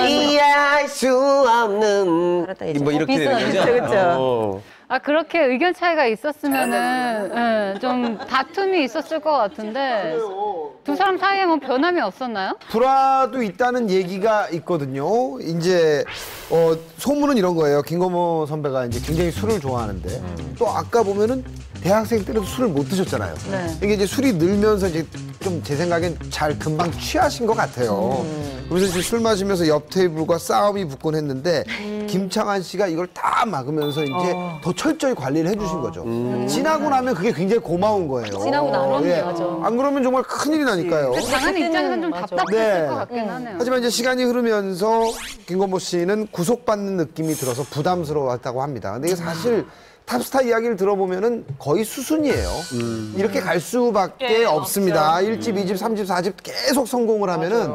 이해할 수 없는 뭐 이렇게 되는 거죠. 그렇죠. 아 그렇게 의견 차이가 있었으면은 좀 다툼이 있었을 것 같은데 두 사람 사이에 뭐 변함이 없었나요? 불화도 있다는 얘기가 있거든요. 이제 소문은 이런 거예요. 김건모 선배가 이제 굉장히 술을 좋아하는데 또 아까 보면은 대학생 때도 술을 못 드셨잖아요. 네. 이게 이제 술이 늘면서 이제 좀 제 생각엔 잘 금방 취하신 것 같아요. 그래서 이제 술 마시면서 옆 테이블과 싸움이 붙곤 했는데 김창완 씨가 이걸 다 막으면서 이제 더 철저히 관리를 해주신 거죠. 지나고 나면 그게 굉장히 고마운 거예요. 지나고 나면 예. 맞아. 안 그러면 정말 큰일이 나니까요. 당한 입장에서는 좀 맞아. 답답했을 네. 것 같긴 하네요. 하지만 이제 시간이 흐르면서 김건모 씨는 구속받는 느낌이 들어서 부담스러웠다고 합니다. 근데 이게 사실 탑스타 이야기를 들어보면은 거의 수순이에요. 이렇게 갈 수밖에 없습니다. 1집, 2집, 3집, 4집 계속 성공을 하면은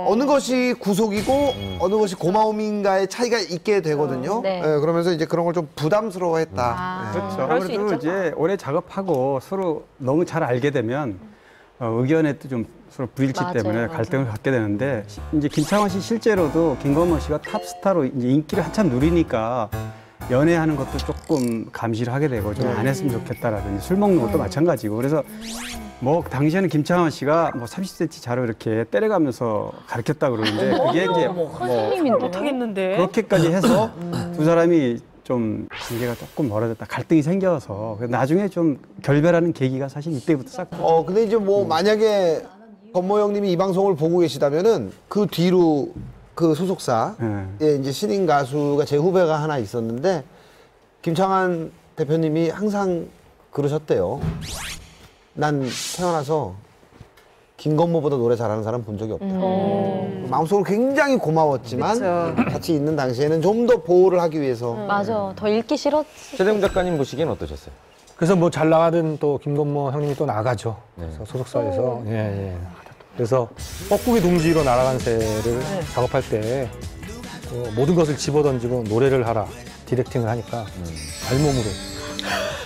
어느 것이 구속이고 어느 것이 고마움인가의 차이가 있게 되거든요. 네. 예, 그러면서 이제 그런 걸 좀 부담스러워했다. 예. 그렇죠. 아무래도 이제 오래 작업하고 서로 너무 잘 알게 되면 의견에 또 좀 서로 부일치 때문에 갈등을 갖게 되는데 이제 김창완 씨 실제로도 김건모 씨가 탑스타로 이제 인기를 한참 누리니까 연애하는 것도 조금 감시를 하게 되고 좀 안 했으면 좋겠다라든지 술 먹는 것도 마찬가지고 그래서 뭐 당시에는 김창완 씨가 뭐 30cm 자로 이렇게 때려가면서 가르쳤다 그러는데 그게 이제 뭐 못하겠는데. 그렇게까지 해서 두 사람이 좀 관계가 조금 멀어졌다 갈등이 생겨서 나중에 좀 결별하는 계기가 사실 이때부터 싹. 근데 이제 뭐 만약에 건모 형님이 이 방송을 보고 계시다면은 그 뒤로 그 소속사에 이제 신인 가수가 제 후배가 하나 있었는데 김창완 대표님이 항상 그러셨대요. 난 태어나서 김건모보다 노래 잘하는 사람 본 적이 없다. 마음속으로 굉장히 고마웠지만 같이 있는 당시에는 좀 더 보호를 하기 위해서. 맞아. 더 읽기 싫었지. 최대웅 작가님 보시기엔 어떠셨어요? 그래서 뭐 잘 나가던 또 김건모 형님이 또 나가죠. 그래서 소속사에서. 예. 그래서 뻐꾸기 둥지로 날아간 새를 작업할 때 모든 것을 집어던지고 노래를 하라 디렉팅을 하니까 알몸으로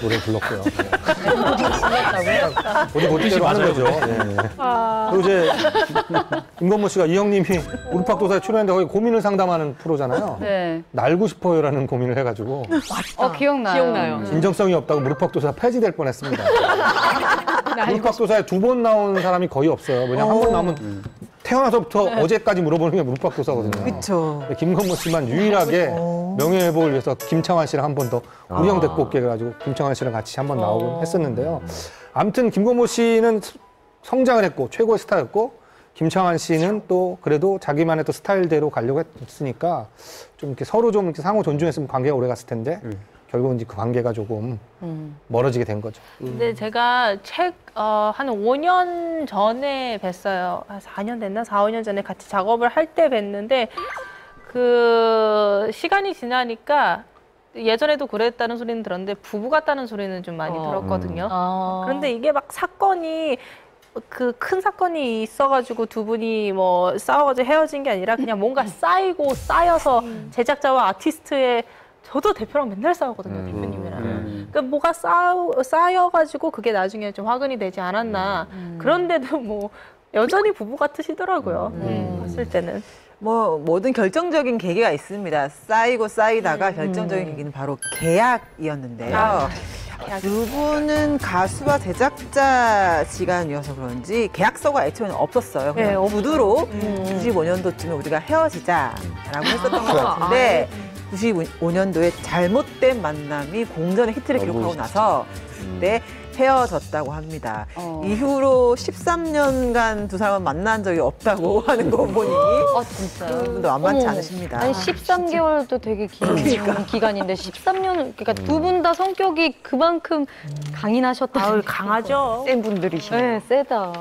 노래를 불렀고요. 어디 못대로 하는 거죠. 그리고 이제 김건모 씨가 이 형님이 우르팍도사에 출연했는데 거기 고민을 상담하는 프로잖아요. 네. 날고 싶어요라는 고민을 해가지고 기억나요. 진정성이 없다고 무릎팍도사 폐지될 뻔했습니다. 무릎팍도사에 2번 나온 사람이 거의 없어요. 왜냐면 한 번 나오면 태어나서부터 어제까지 물어보는 게 무릎팍도사거든요. 그렇죠. 김건모 씨만 유일하게 명예회복을 위해서 김창완 씨랑 한 번 더 우리 형 데리고 올게 해가지고 김창완 씨랑 같이 한 번 나오곤 했었는데요. 아무튼 김건모 씨는 성장을 했고 최고의 스타였고 김창완 씨는 또 그래도 자기만의 또 스타일대로 가려고 했으니까 좀 이렇게 서로 좀 이렇게 상호 존중했으면 관계가 오래 갔을 텐데 결국은 이제 그 관계가 조금 멀어지게 된 거죠. 근데 제가 한 5년 전에 뵀어요. 한 4년 됐나? 4, 5년 전에 같이 작업을 할 때 뵀는데 그 시간이 지나니까 예전에도 그랬다는 소리는 들었는데 부부 같다는 소리는 좀 많이 들었거든요. 그런데 이게 막 사건이 그 큰 사건이 있어가지고 두 분이 뭐 싸워가지고 헤어진 게 아니라 그냥 뭔가 쌓이고 쌓여서 제작자와 아티스트의 저도 대표랑 맨날 싸우거든요, 대표님이랑. 그러니까 뭐가 쌓여가지고 그게 나중에 좀 화근이 되지 않았나. 그런데도 뭐 여전히 부부 같으시더라고요. 봤을 때는. 뭐 모든 결정적인 계기가 있습니다. 쌓이고 쌓이다가 결정적인 계기는 바로 계약이었는데요. 두 분은 가수와 제작자 시간이어서 그런지 계약서가 애초에는 없었어요. 그냥 구두로 95년도쯤에 우리가 헤어지자라고 했었던 것 같은데 95년도에 잘못된 만남이 공전의 히트를 기록하고 나서 그때 헤어졌다고 합니다. 이후로 13년간 두 사람은 만난 적이 없다고 하는 거 보니 진짜요? 그분도 만만치 어머. 않으십니다. 아니 13개월도 되게 긴 기간인데 13년 그러니까 두 분 다 성격이 그만큼 강인하셨다. 강하죠. 센 분들이시네. 네, 세다.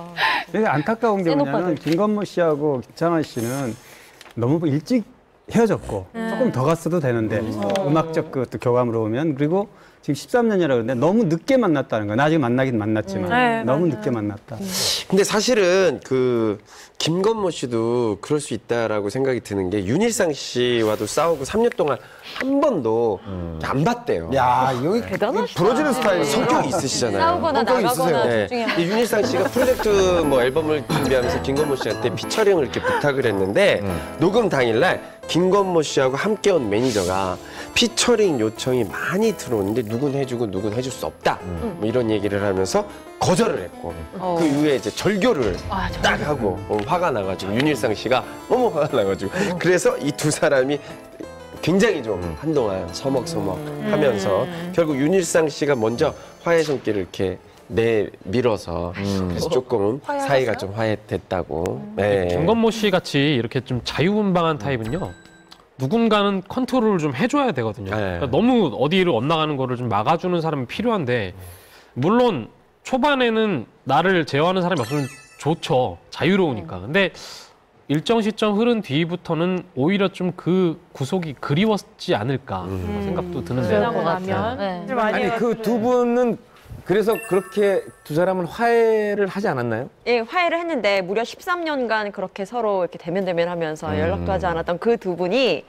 되게 안타까운 게 센 뭐냐면 오빠들. 김건모 씨하고 김창완 씨는 너무 일찍 헤어졌고 조금 더 갔어도 되는데 음악적 그것도 교감으로 오면 그리고 지금 13년이라고 그러는데 너무 늦게 만났다는 거예요. 나중에 만나긴 만났지만 네, 너무 맞아요. 늦게 만났다. 근데 사실은 그 김건모 씨도 그럴 수 있다라고 생각이 드는 게 윤일상 씨와도 싸우고 3년 동안 한 번도 안 봤대요. 야, 여기 부러지는 스타일. 성격이 있으시잖아요. 싸우거나 성격이 나가거나 있으세요. 둘 중에 이 윤일상 씨가 프로젝트 뭐 앨범을 준비하면서 김건모 씨한테 피처링을 이렇게 부탁을 했는데 녹음 당일날 김건모 씨하고 함께 온 매니저가 피처링 요청이 많이 들어오는데 누군 해주고 누군 해줄 수 없다 뭐 이런 얘기를 하면서 거절을 했고 그 이후에 이제 절교를 딱 하고 화가 나가지고 윤일상 씨가 너무 화가 나가지고 그래서 이 두 사람이 굉장히 좀 한동안 서먹서먹 하면서 결국 윤일상 씨가 먼저 화해 손길을 이렇게 내밀어서 그래서 조금 사이가 좀 화해됐다고. 네. 김건모 씨 같이 이렇게 좀 자유분방한 타입은요. 누군가는 컨트롤을 좀 해줘야 되거든요. 그러니까 너무 어디를 엇나가는 거를 좀 막아주는 사람이 필요한데 물론 초반에는 나를 제어하는 사람이 없으면 좋죠. 자유로우니까. 근데 일정 시점 흐른 뒤부터는 오히려 좀 그 구속이 그리웠지 않을까 생각도 드는데. 지나고 나면 네. 많이 아니 그 두 분은 그래서 그렇게 두 사람은 화해를 하지 않았나요? 예, 화해를 했는데 무려 13년간 그렇게 서로 이렇게 대면대면하면서 연락도 하지 않았던 그 두 분이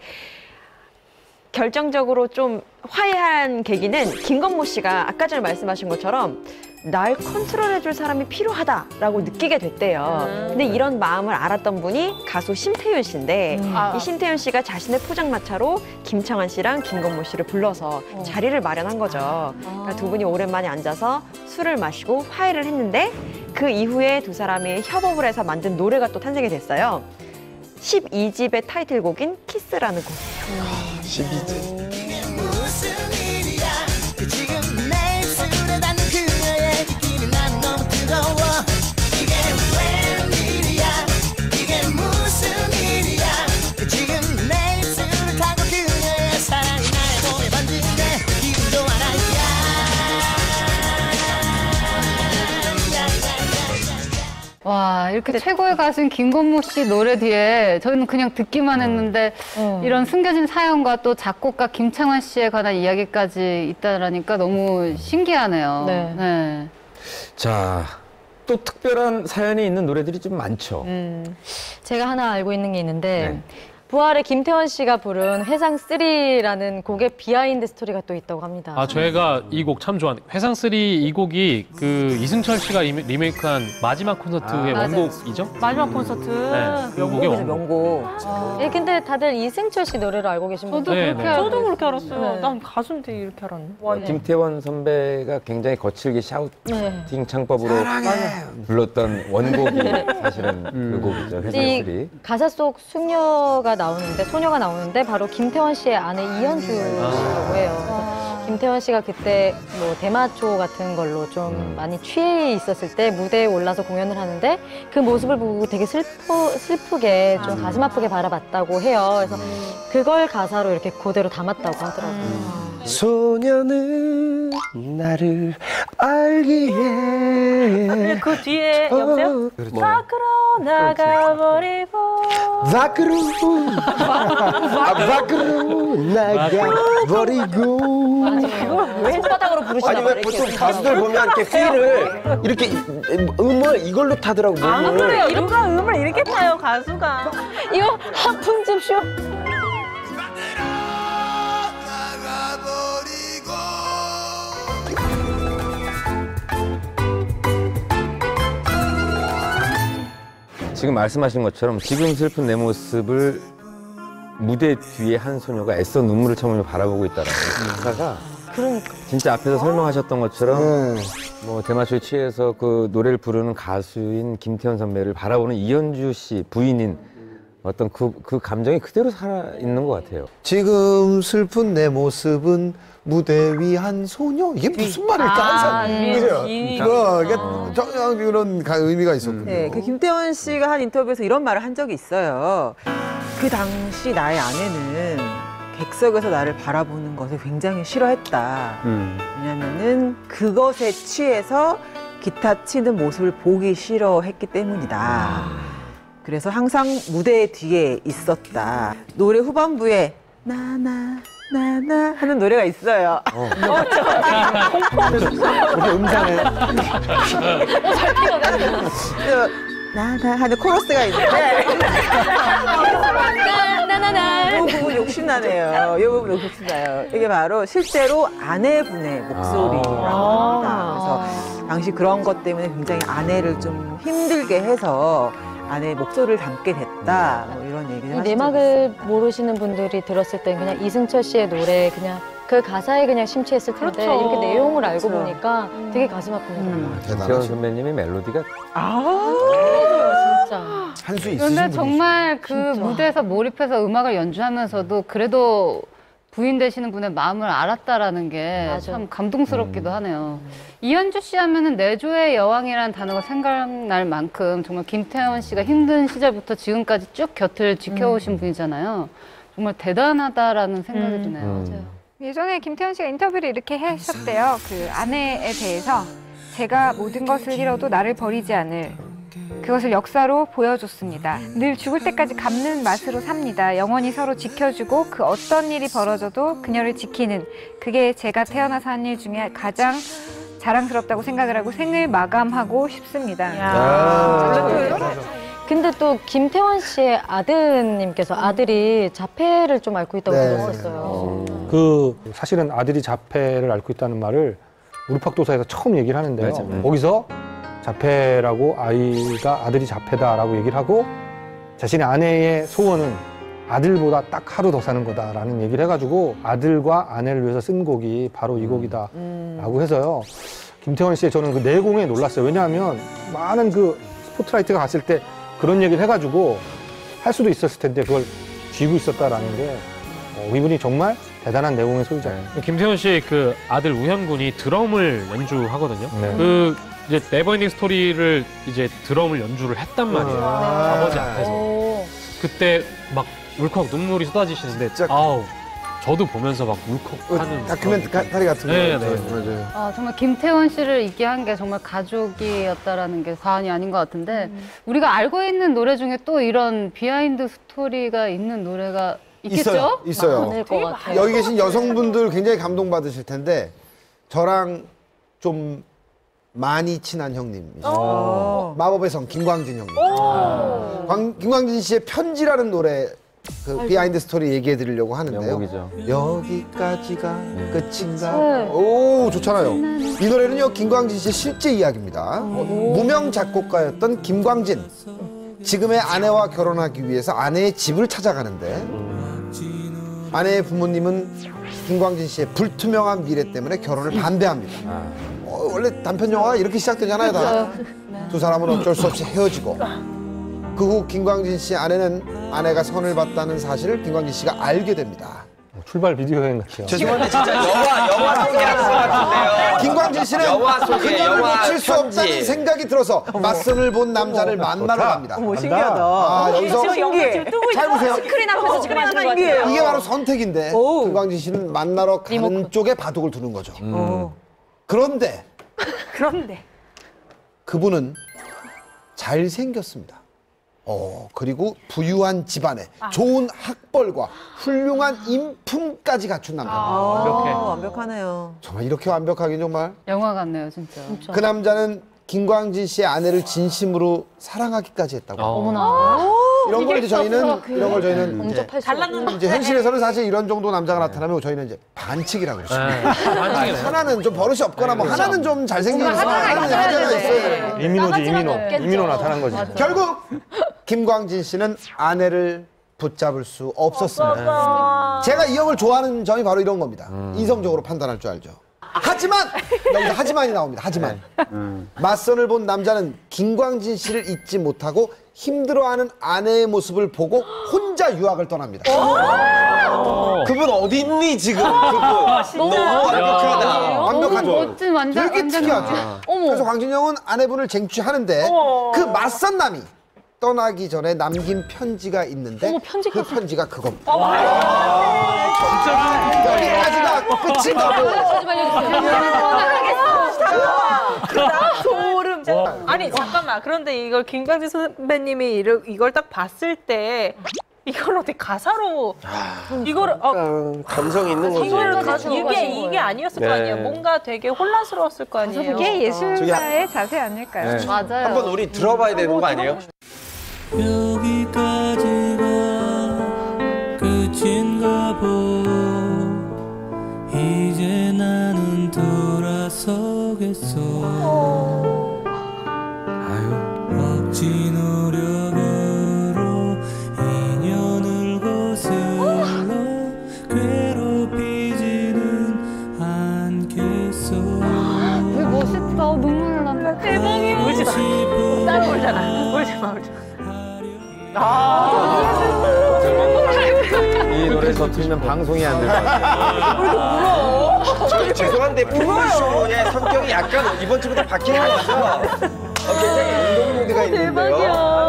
결정적으로 좀 화해한 계기는 김건모 씨가 아까 전에 말씀하신 것처럼 날 컨트롤해줄 사람이 필요하다라고 느끼게 됐대요. 근데 이런 마음을 알았던 분이 가수 심태윤 씨인데 이 심태윤 씨가 자신의 포장마차로 김창완 씨랑 김건모 씨를 불러서 자리를 마련한 거죠. 그러니까 두 분이 오랜만에 앉아서 술을 마시고 화해를 했는데 그 이후에 두 사람이 협업을 해서 만든 노래가 또 탄생이 됐어요. 12집의 타이틀곡인 키스라는 곡이에요. 12집. 무슨 일이야 지금 내 입술에 닿는 그녀의 느낌이 난 너무 뜨거워 이게 웬일이야 이게 무슨 일이야 지금 내 입술을 타고 그녀의 사랑이 나의 몸에 번지는데 기분도 알아야 와, 이렇게 최고의 가수인 김건모 씨 노래 뒤에 저는 그냥 듣기만 했는데 이런 숨겨진 사연과 또 작곡가 김창완 씨에 관한 이야기까지 있다라니까 너무 신기하네요. 네. 자, 또 특별한 사연이 있는 노래들이 좀 많죠. 제가 하나 알고 있는 게 있는데 네. 부활의 김태원 씨가 부른 회상 3라는 곡의 비하인드 스토리가 또 있다고 합니다. 아, 저희가 이 곡 참 좋아하는 회상 3 이 곡이 그 이승철 씨가 리메이크한 마지막 콘서트의 원곡이죠? 마지막 콘서트. 네, 그 곡의 원곡. 명곡. 예, 근데 다들 이승철 씨 노래로 알고 계신 분 저도 그렇게 알고 저도 그렇게 알았어요. 네. 난 가수인데 이렇게 알았네. 와, 김태원 선배가 굉장히 거칠게 샤우팅 네. 창법으로 불렀던 원곡이 사실은 그 곡이죠. 회상 3. 이 가사 속 소녀가 나오는데 바로 김태원 씨의 아내 이현주 씨라고 해요. 그래서 김태원 씨가 그때 뭐 대마초 같은 걸로 좀 많이 취해 있었을 때 무대에 올라서 공연을 하는데 그 모습을 보고 되게 슬프게 좀 가슴 아프게 바라봤다고 해요. 그래서 그걸 가사로 이렇게 그대로 담았다고 하더라고요. 소녀는 나를 알기에 그 뒤에 여보세요? 밖으로 나가버리고 밖으로 나가버리고 왜 손바닥으로 부르시나 아니 왜 보통 가수들 보면 이렇게 휠을 이렇게 음을 이걸로 타더라고 안 몸을. 그래요. 누가 음을 이렇게 타요 가수가. 이거 하품 좀 쉬어. 지금 말씀하신 것처럼 지금 슬픈 내 모습을 무대 뒤에 한 소녀가 애써 눈물을 참으며 바라보고 있다라는 가사가 진짜 앞에서 설명하셨던 것처럼 뭐 대마초에 취해서 그 노래를 부르는 가수인 김태현 선배를 바라보는 이현주 씨 부인인 어떤 그 감정이 그대로 살아 있는 것 같아요. 지금 슬픈 내 모습은 무대 위 한 소녀. 이게 무슨 말일까 항상. 그죠? 이게 전혀 그런 의미가 있었거든요. 네, 그 김태원 씨가 한 인터뷰에서 이런 말을 한 적이 있어요. 그 당시 나의 아내는 객석에서 나를 바라보는 것을 굉장히 싫어했다. 왜냐면은 그것에 취해서 기타 치는 모습을 보기 싫어했기 때문이다. 그래서 항상 무대 뒤에 있었다. 노래 후반부에 나나 하는 노래가 있어요. 이렇게 음산에 잘 피어네. 나나 하는 코러스가 있는데 나나나. 이 부분 욕심나네요. 이 부분 욕심나요. 이게 바로 실제로 아내분의 목소리라고 합니다. 그래서 당시 그런 것 때문에 굉장히 아내를 좀 힘들게 해서 아내의 목소리를 담게 됐다. 뭐 이런 얘기를 이 하시죠. 내막을 모르시는 분들이 들었을 땐 그냥 이승철 씨의 노래 그냥 그 가사에 그냥 심취했을 텐데 그렇죠. 이렇게 내용을 알고 그렇죠. 보니까 되게 가슴 아픕니다. 김태원 선배님이 멜로디가 진짜. 한 수 있으신 그런데 분이시죠. 정말 그 무대에서 몰입해서 음악을 연주하면서도 그래도 부인 되시는 분의 마음을 알았다라는 게 참 감동스럽기도 하네요. 이현주 씨 하면은 내조의 여왕이라는 단어가 생각날 만큼 정말 김태원 씨가 힘든 시절부터 지금까지 쭉 곁을 지켜오신 분이잖아요. 정말 대단하다라는 생각이 드네요. 예전에 김태원 씨가 인터뷰를 이렇게 하셨대요. 그 아내에 대해서 제가 모든 것을 잃어도 나를 버리지 않을 그것을 역사로 보여줬습니다. 늘 죽을 때까지 갚는 맛으로 삽니다. 영원히 서로 지켜주고 그 어떤 일이 벌어져도 그녀를 지키는 그게 제가 태어나서 한 일 중에 가장 자랑스럽다고 생각을 하고 생을 마감하고 싶습니다. 근데 또 김태원 씨의 아드님께서 아들이 자폐를 좀 앓고 있다고 들었었어요. 그 사실은 아들이 자폐를 앓고 있다는 말을 우르팍도사에서 처음 얘기를 하는데요. 거기서 자폐라고 아들이 자폐다라고 얘기를 하고 자신의 아내의 소원은 아들보다 딱 하루 더 사는 거다라는 얘기를 해가지고 아들과 아내를 위해서 쓴 곡이 바로 이 곡이다라고 해서요. 김태원 씨의 저는 그 내공에 놀랐어요. 왜냐하면 많은 그 스포트라이트가 갔을 때 그런 얘기를 해가지고 할 수도 있었을 텐데 그걸 쥐고 있었다라는 게 이분이 정말 대단한 내공의 소유자예요. 김태원 씨의 그 아들 우현 군이 드럼을 연주하거든요. 그 이제 네버엔딩 스토리를 이제 드럼을 연주를 했단 말이에요. 아버지 앞에서. 그때 막 울컥 눈물이 쏟아지시는데 아우 저도 보면서 막 울컥하는 다큐멘터리 같은 거. 네, 맞아요. 정말 김태원 씨를 있게 한 게 정말 가족이었다라는 게 과언이 아닌 것 같은데 우리가 알고 있는 노래 중에 또 이런 비하인드 스토리가 있는 노래가 있겠죠? 있어요. 많을 것 같아요. 여기 계신 여성분들 굉장히 감동받으실 텐데 저랑 좀 많이 친한 형님이시죠. 마법의 성 김광진 형님. 김광진 씨의 편지라는 노래 그 비하인드 스토리 얘기해 드리려고 하는데요. 명곡이죠. 여기까지가 끝인가? 오, 좋잖아요. 이 노래는요, 김광진 씨의 실제 이야기입니다. 무명 작곡가였던 김광진. 지금의 아내와 결혼하기 위해서 아내의 집을 찾아가는데 아내의 부모님은 김광진 씨의 불투명한 미래 때문에 결혼을 반대합니다. 원래 단편 영화가 이렇게 시작되잖아요, 다. 두 사람은 어쩔 수 없이 헤어지고 그 후 김광진 씨 아내가 선을 봤다는 사실을 김광진 씨가 알게 됩니다. 출발 비디오 여행 같아요. 죄송한데 진짜 영화 소개하는 것 같은데요. 김광진 씨는 영화 소개, 그녀를 영화 놓칠 수 편지. 없다는 생각이 들어서 맞선을 본 남자를 만나러 갑니다. 신기하다. 여기서 신기해. 잘 보세요. 스크린 앞에서 지금 하시는 것 신기해요. 같아요. 이게 바로 선택인데 김광진 씨는 만나러 가는 쪽에 바둑을 두는 거죠. 그런데 그분은 잘생겼습니다. 그리고 부유한 집안에 좋은 학벌과 훌륭한 인품까지 갖춘 남자입니다. 완벽하네요. 정말 이렇게 완벽하긴 정말. 영화 같네요, 진짜. 그 남자는 김광진 씨의 아내를 진심으로 사랑하기까지 했다고. 어머나. 이런 걸 이제 저희는 엄청 팔수 이제 현실에서는 사실 이런 정도 남자가 나타나면 저희는 이제 반칙이라고 그러죠. 하나는 좀 버릇이 없거나 뭐 하나는 좀 잘생긴 하나가 있어요. 이민호 나타난 거지. 결국 김광진 씨는 아내를 붙잡을 수 없었습니다. 제가 이 형을 좋아하는 점이 바로 이런 겁니다. 이성적으로 판단할 줄 알죠. 하지만 여기서 하지만이 나옵니다. 하지만 맞선을 본 남자는 김광진 씨를 잊지 못하고 힘들어하는 아내의 모습을 보고 혼자 유학을 떠납니다. 그분 어디 있니 지금? 그분 너무 완벽하다. 완벽하죠. 멋진 완전 되게 특이하죠. 그래서 광진영은 아내분을 쟁취하는데 그 맞선 남이 떠나기 전에 남긴 편지가 있는데 그 편지가 그겁니다. 여기까지가 끝인가 보. 소름. 아니 잠깐만. 그런데 이걸 김광진 선배님이 이걸 딱 봤을 때 이걸 어떻게 가사로 이거를 감성 있는 거죠. 이게 아니었을 거 아니에요. 뭔가 되게 혼란스러웠을 거 아니에요. 그게 예술가의 자세 아닐까요? 네. 맞아요. 한번 우리 들어봐야 되는 거 아니에요? 여기까지가 끝인가 보 이제 나는 돌아서겠어 억지 노력으로 인연을 거슬러 괴롭히지는 않겠어 되게 멋있다. 눈물 난다. 대박이야. 울지 마. 따로 울잖아. 울지 마. 이 노래 더 틀면 방송이 안 될 것 같아요. 저희 죄송한데 프로쇼의 성격이 약간 이번 주부터 바뀌는 거 있어. 굉장히 운동 모드가 있는데요.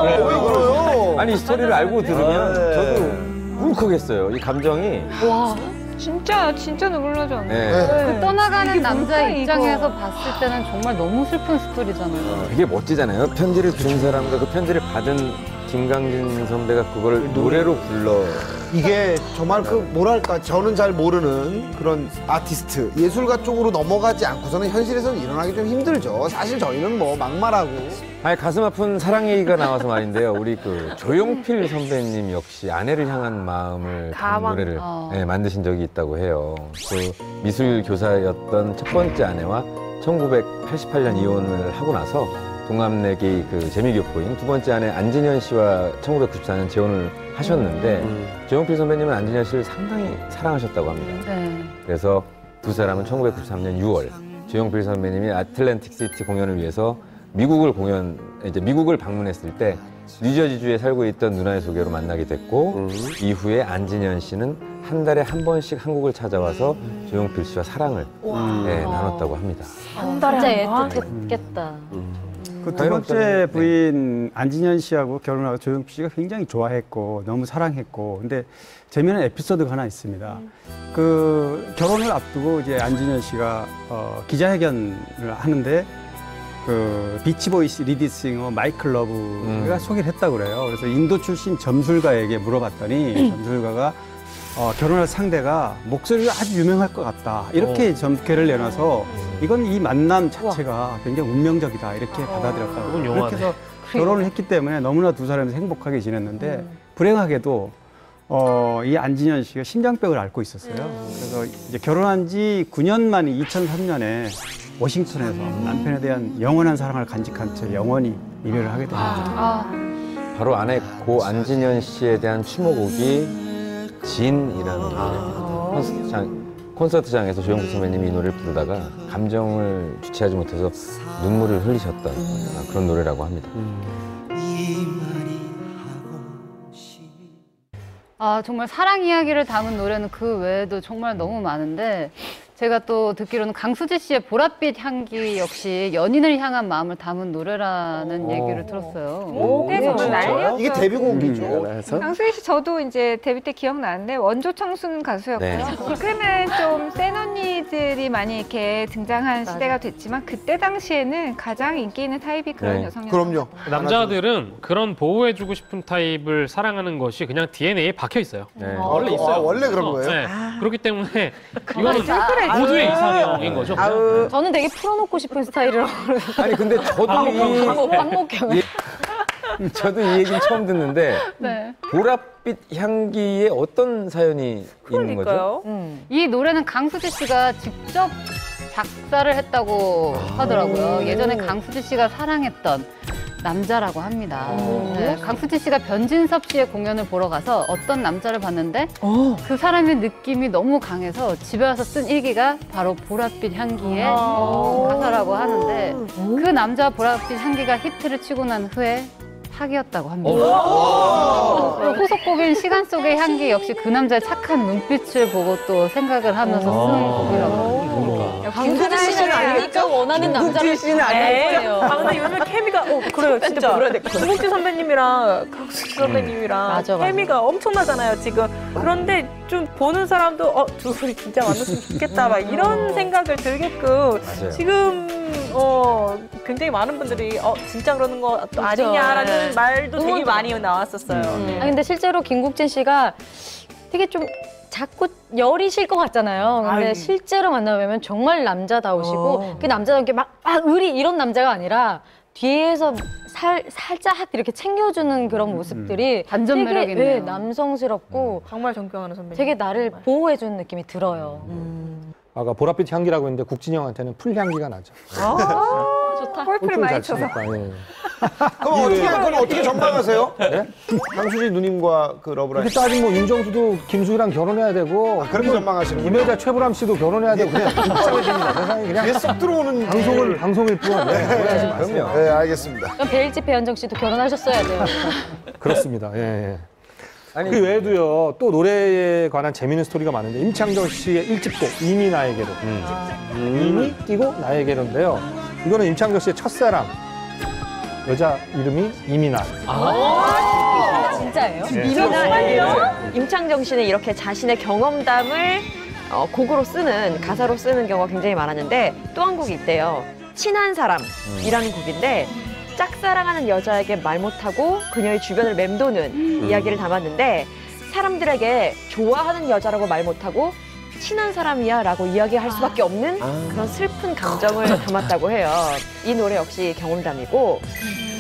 왜 그래요? 아니 이 스토리를 알고 들으면 저도 울컥했어요. 이 감정이. 와, 진짜 눈물 나죠. 네. 그 떠나가는 남자 뭘까, 입장에서 이거. 봤을 때는 정말 너무 슬픈 스토리잖아요. 되게 멋지잖아요. 편지를 준 사람과 그 편지를 받은 김광진 선배가 그걸 노래로 불러. 이게 정말 그 뭐랄까 저는 잘 모르는 그런 아티스트 예술가 쪽으로 넘어가지 않고서는 현실에서는 일어나기 좀 힘들죠. 사실 저희는 뭐 막말하고 아니 가슴 아픈 사랑 얘기가 나와서 말인데요. 우리 그 조용필 선배님 역시 아내를 향한 마음을 담은 노래를 네, 만드신 적이 있다고 해요. 그 미술 교사였던 첫 번째 아내와 1988년 이혼을 하고 나서 동갑내기 그 재미교포인 두 번째 아내 안진현 씨와 1994년 재혼을 하셨는데 조용필 선배님은 안진현 씨를 상당히 사랑하셨다고 합니다. 네. 그래서 두 사람은 1993년 6월 조용필 선배님이 아틀랜틱 시티 공연을 위해서 미국을 방문했을 때 뉴저지주에 살고 있던 누나의 소개로 만나게 됐고 이후에 안진현 씨는 한 달에 한 번씩 한국을 찾아와서 조용필 씨와 사랑을 나눴다고 합니다. 한 달에 진짜 애틋했겠다. 그 두 번째 부인 안진현 씨하고 결혼하고 조용필 씨가 굉장히 좋아했고 너무 사랑했고 근데 재미있는 에피소드가 하나 있습니다. 그 결혼을 앞두고 이제 안진현 씨가 기자회견을 하는데 그 비치보이스 리드싱어 마이클 러브가 소개를 했다고 그래요. 그래서 인도 출신 점술가에게 물어봤더니 점술가가 결혼할 상대가 목소리가 아주 유명할 것 같다. 이렇게 점괘를 내놔서 이건 이 만남 자체가 굉장히 운명적이다. 이렇게 받아들였다고. 그렇게 해서 결혼을 했기 때문에 너무나 두 사람이 행복하게 지냈는데 불행하게도 이 안진현 씨가 심장병을 앓고 있었어요. 그래서 이제 결혼한 지 9년 만인 2003년에 워싱턴에서 남편에 대한 영원한 사랑을 간직한 채 영원히 이별을 하게 됩니다. 바로 아내 고 안진현 씨에 대한 추모곡이 진이라는 노래. 콘서트장에서 조용필 선배님이 이 노래를 부르다가 감정을 주체하지 못해서 눈물을 흘리셨던 그런 노래라고 합니다. 정말 사랑 이야기를 담은 노래는 그 외에도 정말 너무 많은데 제가 또 듣기로는 강수지 씨의 보랏빛 향기 역시 연인을 향한 마음을 담은 노래라는 얘기를 들었어요. 네, 정말 난리였죠. 이게 데뷔곡이죠. 강수희 씨 저도 이제 데뷔 때 기억나는데 원조 청순 가수였고요. 네. 지금은 좀 센 언니들이 많이 이렇게 등장한 시대가 됐지만 그때 당시에는 가장 인기 있는 타입이 그런 여성이었어요. 그럼요. 남자들은 그런 보호해주고 싶은 타입을 사랑하는 것이 그냥 DNA에 박혀 있어요. 네. 원래 있어요. 원래 그런 거예요? 네. 그렇기 때문에 이거는 모두의 이상형인 거죠. 저는 되게 풀어놓고 싶은 스타일이라고. 아니 근데 저도 저도 이 얘기는 처음 듣는데 네. 보랏빛 향기에 어떤 사연이 있는 거죠? 이 노래는 강수지 씨가 직접 작사를 했다고 하더라고요. 예전에 강수지 씨가 사랑했던 남자라고 합니다. 네, 강수지 씨가 변진섭 씨의 공연을 보러 가서 어떤 남자를 봤는데 그 사람의 느낌이 너무 강해서 집에 와서 쓴 일기가 바로 보랏빛 향기의 가사라고 하는데 그 남자 보랏빛 향기가 히트를 치고 난 후에 사귀었다고 합니다. 후속곡인 시간 속의 향기 역시 그 남자의 착한 눈빛을 보고 또 생각을 하면서 쓴 곡이라고 합니다. 강수지 씨는 아니니까 원하는 남자를 씨는 아닐 거예요. 아, 근데 요즘에 케미가, 그래요, 진짜. 김국주 선배님이랑 강수지 선배님이랑 맞아. 케미가 엄청나잖아요, 지금. 그런데 좀 보는 사람도, 두 분이 진짜 만났으면 좋겠다, 막 이런 생각을 들게끔 맞아요. 지금, 굉장히 많은 분들이, 진짜 그러는 거 또 아니냐라는 말도 되게 많이 나왔었어요. 네. 근데 실제로 김국진 씨가 되게 좀 자꾸 열이 실 것 같잖아요. 근데 아유. 실제로 만나보면 정말 남자다우시고 그 남자답게 막 의리 이런 남자가 아니라 뒤에서 살짝 이렇게 챙겨주는 그런 모습들이 반전 되게, 매력이네요. 네, 남성스럽고 정말 존경하는 선배님. 되게 나를 보호해주는 느낌이 들어요. 아까 보랏빛 향기라고 했는데 국진이 형한테는 풀 향기가 나죠. 좋다. 골프를 많이 쳐서. 치니까, 예. 그럼 어떻게 전망하세요? 네? 강수지 누님과 그 러브라인. 이렇게 따지면 뭐 윤정수도 김수희랑 결혼해야 되고 그렇게 전망하시는 김혜자 최불암 씨도 결혼해야 되고 그냥 복잡해집니다. 세상이 그냥 뒤에 쏙 들어오는 방송일 뿐. 네, 오해하지 마세요. 네, 알겠습니다. 그럼 배일집 배현정 씨도 결혼하셨어야 돼요. 그렇습니다. 예, 예. 아니, 그 외에도요, 또 노래에 관한 재미있는 스토리가 많은데, 임창정 씨의 1집곡, 이미 나에게로. 이미 띄고 나에게로인데요. 이거는 임창정 씨의 첫사랑. 여자 이름이 이민아. 진짜예요? 임창정 씨는 이렇게 자신의 경험담을 곡으로 쓰는, 가사로 쓰는 경우가 굉장히 많았는데 또 한 곡이 있대요. 친한 사람이라는 곡인데 짝사랑하는 여자에게 말 못하고 그녀의 주변을 맴도는 이야기를 담았는데 사람들에게 좋아하는 여자라고 말 못하고 친한 사람이야 라고 이야기할 수밖에 없는 그런 슬픈 감정을 담았다고 해요. 이 노래 역시 경험담이고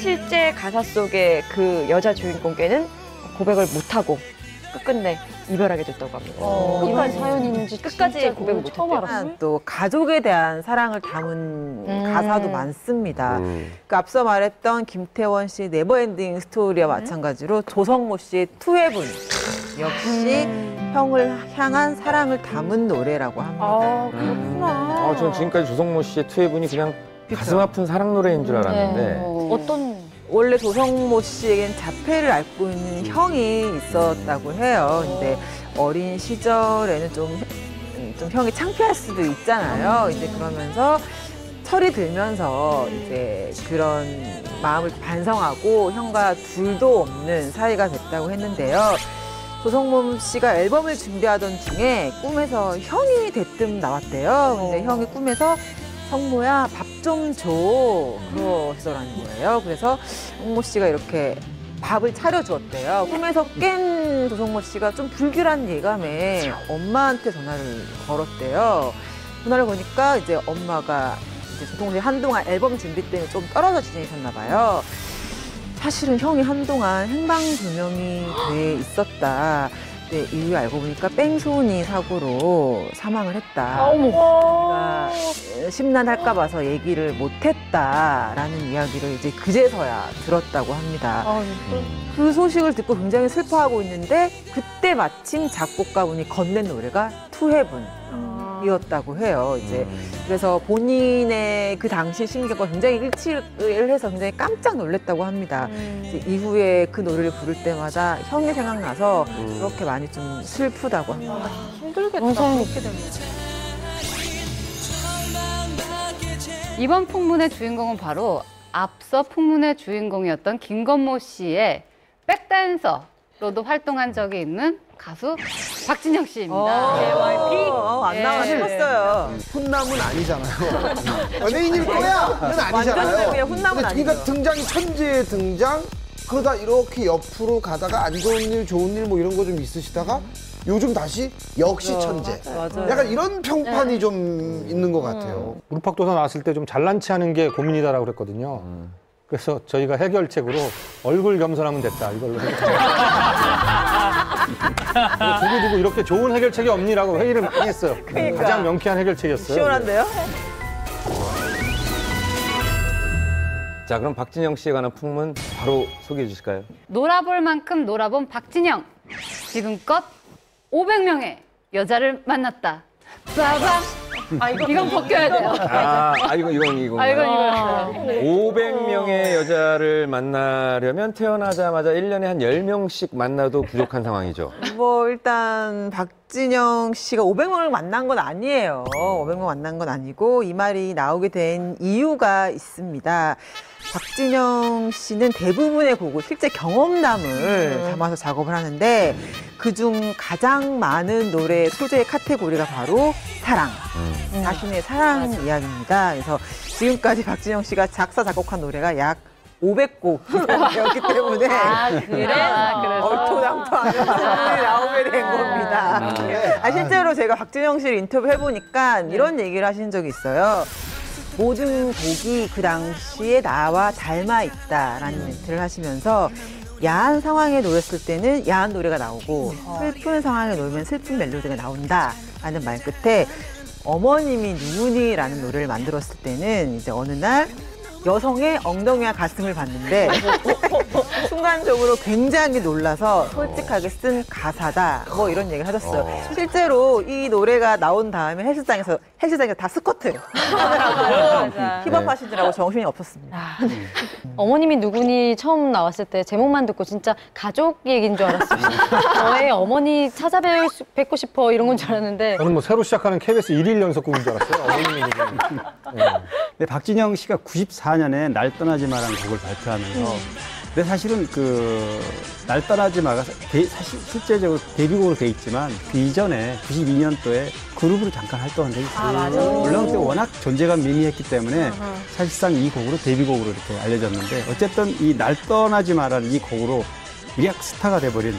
실제 가사 속의 그 여자 주인공께는 고백을 못하고 끝끝내 이별하게 됐다고 합니다. 이런 사연이 있는지 끝까지 진짜 고백을 처음 못했대요. 알았어요. 또 가족에 대한 사랑을 담은 가사도 많습니다. 그 앞서 말했던 김태원 씨 네버엔딩 스토리와 마찬가지로 조성모 씨의 투헤븐 역시 형을 향한 사랑을 담은 노래라고 합니다. 그렇구나. 저는 지금까지 조성모 씨의 투애분이 그냥 가슴 아픈 사랑 노래인 줄 알았는데 어떤 원래 조성모 씨에겐 자폐를 앓고 있는 형이 있었다고 해요. 근데 어린 시절에는 좀 형이 창피할 수도 있잖아요. 이제 그러면서 철이 들면서 이제 그런 마음을 반성하고 형과 둘도 없는 사이가 됐다고 했는데요. 조성모 씨가 앨범을 준비하던 중에 꿈에서 형이 대뜸 나왔대요. 근데 형이 꿈에서 성모야 밥 좀 줘 그러시더라는 거예요. 그래서 성모 씨가 이렇게 밥을 차려주었대요. 꿈에서 깬 조성모 씨가 좀 불길한 예감에 엄마한테 전화를 걸었대요. 전화를 거니까 이제 엄마가 이제 조성모 씨 한동안 앨범 준비 때문에 좀 떨어져 지내셨나 봐요. 사실은 형이 한동안 행방불명이 돼 있었다. 네, 이후에 알고 보니까 뺑소니 사고로 사망을 했다. 내가 심란할까 봐서 얘기를 못했다라는 이야기를 이제 그제서야 들었다고 합니다. 그 소식을 듣고 굉장히 슬퍼하고 있는데 그때 마침 작곡가분이 건넨 노래가 투헤븐이었다고 해요. 이제 그래서 본인의 그 당시 심경과 굉장히 일치를 해서 굉장히 깜짝 놀랐다고 합니다. 이제 이후에 그 노래를 부를 때마다 형이 생각나서 그렇게 많이 좀 슬프다고 합니다. 힘들겠다. 그렇게 되면. 이번 풍문의 주인공은 바로 앞서 풍문의 주인공이었던 김건모 씨의 백댄서로도 활동한 적이 있는 가수 박진영 씨입니다. 안 나와 싶었어요. 훈남은 아니잖아요. 연예인일 거야! 그건 아니잖아요. 완전 그냥 훈남은 근데 아니죠. 그러니까 등장이 천재의 등장, 그러다 이렇게 옆으로 가다가 안 좋은 일, 좋은 일 뭐 이런 거 좀 있으시다가 요즘 다시 역시 천재. 맞아요. 약간 이런 평판이 좀 있는 것 같아요. 우르팍도사 나왔을 때 좀 잘난치 하는 게 고민이다라고 그랬거든요. 그래서 저희가 해결책으로 얼굴 겸손하면 됐다 이걸로 해결책. 두고두고 이렇게 좋은 해결책이 없니라고 회의를 많이 했어요. 그러니까. 가장 명쾌한 해결책이었어요. 시원한데요? 자, 그럼 박진영 씨에 관한 풍문 바로 소개해 주실까요? 놀아볼 만큼 놀아본 박진영. 지금껏 500명의 여자를 만났다. 빠밤. 이건 벗겨야 돼요. 이건. 이건. 500명의 여자를 만나려면 태어나자마자 1년에 한 10명씩 만나도 부족한 상황이죠. 뭐 일단 박진영 씨가 500명을 만난 건 아니에요. 500명 만난 건 아니고 이 말이 나오게 된 이유가 있습니다. 박진영 씨는 대부분의 곡을 실제 경험담을 담아서 작업을 하는데 그중 가장 많은 노래 소재의 카테고리가 바로 사랑, 자신의 사랑 이야기입니다. 그래서 지금까지 박진영 씨가 작사, 작곡한 노래가 약 500곡이었기 때문에 얼토당토하는 소문이 나오게 된 겁니다. 실제로 제가 박진영 씨를 인터뷰해보니까 이런 얘기를 하신 적이 있어요. 모든 곡이 그 당시에 나와 닮아 있다라는 멘트를 하시면서 야한 상황에 놓였을 때는 야한 노래가 나오고 슬픈 상황에 놓이면 슬픈 멜로디가 나온다라는 말 끝에 어머님이 누구니라는 노래를 만들었을 때는 이제 어느 날 여성의 엉덩이와 가슴을 봤는데 순간적으로 굉장히 놀라서 솔직하게 쓴 가사다 뭐 이런 얘기를 하셨어요. 실제로 이 노래가 나온 다음에 헬스장에서 다 스쿼트 하느라고 힙합 하시느라고 정신이 없었습니다. 어머님이 누구니 처음 나왔을 때 제목만 듣고 진짜 가족 얘기인 줄 알았어요. 저의 어머니 찾아뵙고 싶어 이런 건 줄 알았는데 저는 뭐 새로 시작하는 KBS 1일 연속극인 줄 알았어요. 어머님이 누구니. 근데 박진영 씨가 94년에 날 떠나지 마라는 곡을 발표하면서 근데 사실은 날 떠나지 마가 사실 실제적으로 데뷔곡으로 돼 있지만 그 이전에 92년도에 그룹으로 잠깐 활동한 적이 있어요. 물론 그때 워낙 존재감 미미했기 때문에 사실상 이 곡으로 데뷔곡으로 이렇게 알려졌는데 어쨌든 이 날 떠나지 마라는 이 곡으로 일약 스타가 돼버린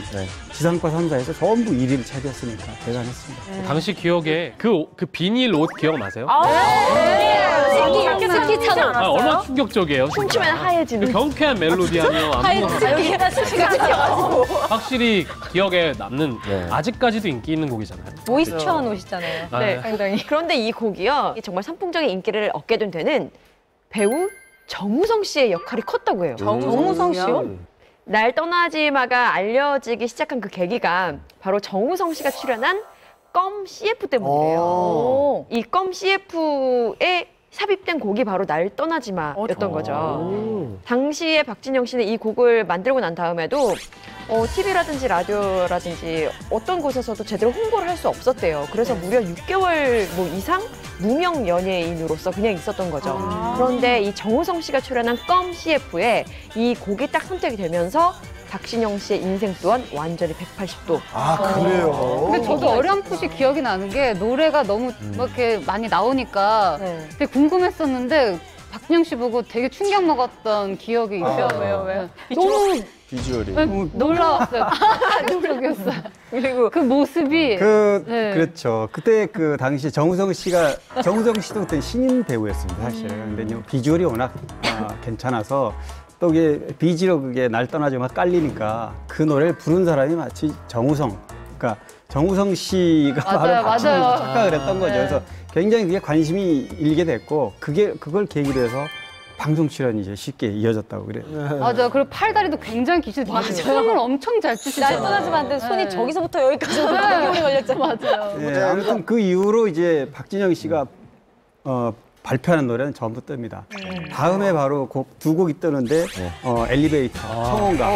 지상파 3사에서 전부 1위를 차지했으니까 대단했습니다. 당시 기억에 그 비닐 옷 기억나세요? 스키 차는 얼마나 충격적이에요. 춤추면 하얘지는. 경쾌한 멜로디하며 여기다 스키가 찍혀가지고 확실히 기억에 남는 아직까지도 인기 있는 곡이잖아요. 모이스처한 옷이잖아요. 네. 상당히. 그런데 이 곡이요 정말 선풍적인 인기를 얻게 된 데는 배우 정우성 씨의 역할이 컸다고 해요. 정우성 씨요? 날 떠나지 마가 알려지기 시작한 그 계기가 바로 정우성 씨가 출연한 껌 CF 때문이에요. 이 껌 CF에 삽입된 곡이 바로 날 떠나지 마였던 거죠. 당시에 박진영 씨는 이 곡을 만들고 난 다음에도 TV라든지 라디오라든지 어떤 곳에서도 제대로 홍보를 할 수 없었대요. 그래서 무려 6개월 이상 무명 연예인으로서 그냥 있었던 거죠. 그런데 이 정우성 씨가 출연한 껌 CF에 이 곡이 딱 선택이 되면서 박진영 씨의 인생 또한 완전히 180도. 그래요? 근데 저도 어렴풋이 기억이 나는 게 노래가 너무 막 이렇게 많이 나오니까 되게 궁금했었는데 박진영 씨 보고 되게 충격 먹었던 기억이 있어요. 왜요? 너무 비주얼이. 놀라웠어요. 충격이었어요. 그리고 그 모습이. 그렇죠. 그때 그 당시 정우성 씨도 그때 신인 배우였습니다, 사실은. 근데 비주얼이 워낙 괜찮아서 또 이게 비지로 그게 날 떠나지 마 깔리니까 그 노래를 부른 사람이 마치 정우성 씨가 바로 박진영 씨 착각을 했던 거죠. 그래서 굉장히 그게 관심이 일게 됐고 그걸 계기로 해서 방송 출연이 이제 쉽게 이어졌다고 그래요. 맞아요. 그리고 팔다리도 굉장히 기시더라고요. 춤을 엄청 잘 추시잖아요. 날 떠나지 마는데 손이 저기서부터 여기까지 오래 걸렸죠. 맞아요. 네, 아무튼 그 이후로 이제 박진영 씨가 발표하는 노래는 전부 뜹니다. 다음에 바로 두 곡이 뜨는데 엘리베이터, 청혼가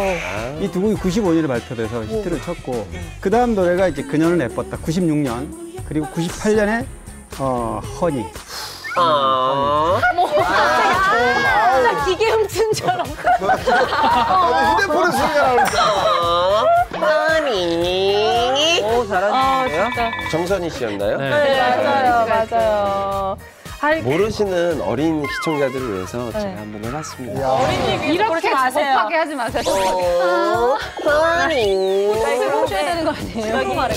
이 두 곡이 95년에 발표돼서 히트를 쳤고 그 다음 노래가 이제 그녀는 예뻤다 96년 그리고 98년에 허니. 진짜 기계 훔친 줄 알았어. 휴대폰을 쓰느라 허니. 잘하시는데요? 정선희 씨였나요? 맞아요. 모르시는 어린 시청자들을 위해서 제가 한번 해봤습니다. 이렇게 접하게 하지 마세요. 허니. 훔쳐야 되는 거 아니에요?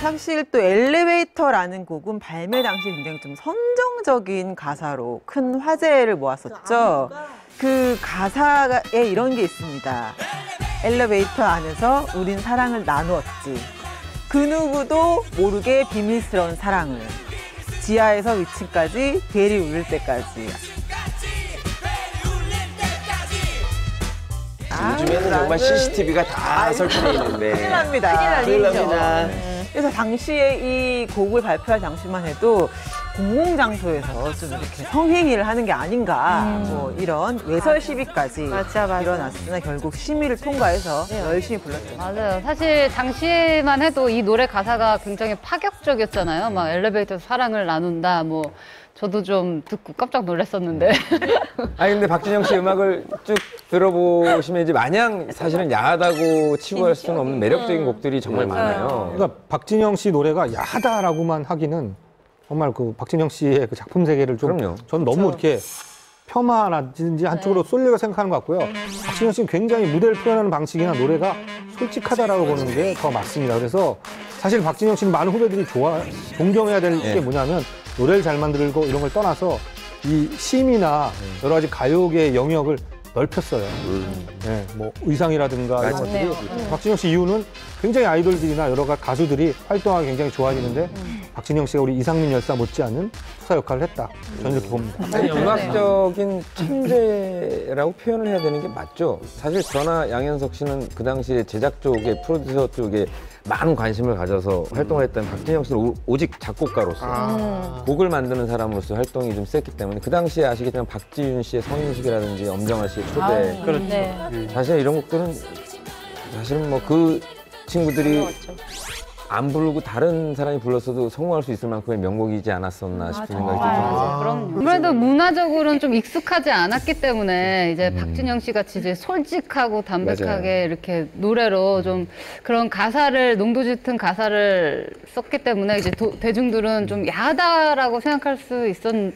사실 또 엘리베이터라는 곡은 발매 당시 굉장히 좀 선정적인 가사로 큰 화제를 모았었죠. 그 가사에 이런 게 있습니다. 엘리베이터 안에서 우린 사랑을 나누었지. 그 누구도 모르게 비밀스러운 사랑을. 지하에서 위층까지 벨이 울릴 때까지. 요즘에는 정말 CCTV가 다 설치되어 있는데. 큰일 납니다. 큰일 납니다. 그래서 당시에 이 곡을 발표할 당시만 해도 공공장소에서 좀 이렇게 성행위를 하는 게 아닌가 뭐 이런 외설 시비까지 일어났으나 결국 심의를 통과해서 열심히 불렀죠. 맞아요. 사실 당시만 해도 이 노래 가사가 굉장히 파격적이었잖아요. 막 엘리베이터에서 사랑을 나눈다 뭐 저도 좀 듣고 깜짝 놀랐었는데. 아니 근데 박진영 씨 음악을 쭉 들어보시면 이제 마냥 사실은 야하다고 치부할 수는 없는 매력적인 곡들이 정말 많아요. 그러니까 박진영 씨 노래가 야하다라고만 하기는 정말 그 박진영 씨의 그 작품 세계를 좀 전 너무 이렇게 폄하라든지 한쪽으로 쏠려고 생각하는 것 같고요. 박진영 씨는 굉장히 무대를 표현하는 방식이나 노래가 솔직하다라고 보는 게 더 맞습니다. 그래서 사실 박진영 씨는 많은 후배들이 존경해야 될 게 뭐냐면 노래를 잘 만들고 이런 걸 떠나서 이 심이나 여러 가지 가요계의 영역을 넓혔어요. 네, 뭐 의상이라든가 이런 것들이 박진영 씨 이후는 굉장히 아이돌들이나 여러 가수들이 활동하기 굉장히 좋아지는데 박진영 씨가 우리 이상민 열사 못지않은 투사 역할을 했다. 저는 이렇게 봅니다. 아니, 음악적인 천재라고 표현을 해야 되는 게 맞죠. 사실 저나 양현석 씨는 그 당시에 제작 쪽에 프로듀서 쪽에 많은 관심을 가져서 활동을 했던 박진영 씨는 오직 작곡가로서 곡을 만드는 사람으로서 활동이 좀 셌기 때문에 그 당시에 아시겠지만 박지윤 씨의 성인식이라든지 엄정화 씨의 초대 사실 이런 곡들은 사실은 뭐 그 친구들이 안 부르고 다른 사람이 불렀어도 성공할 수 있을 만큼의 명곡이지 않았었나 싶은 생각이 들어요. 그럼요. 아무래도 문화적으로는 좀 익숙하지 않았기 때문에 이제 박진영 씨 같이 이제 솔직하고 담백하게 이렇게 노래로 좀 그런 가사를 농도 짙은 가사를 썼기 때문에 이제 대중들은 좀 야하다라고 생각할 수 있었던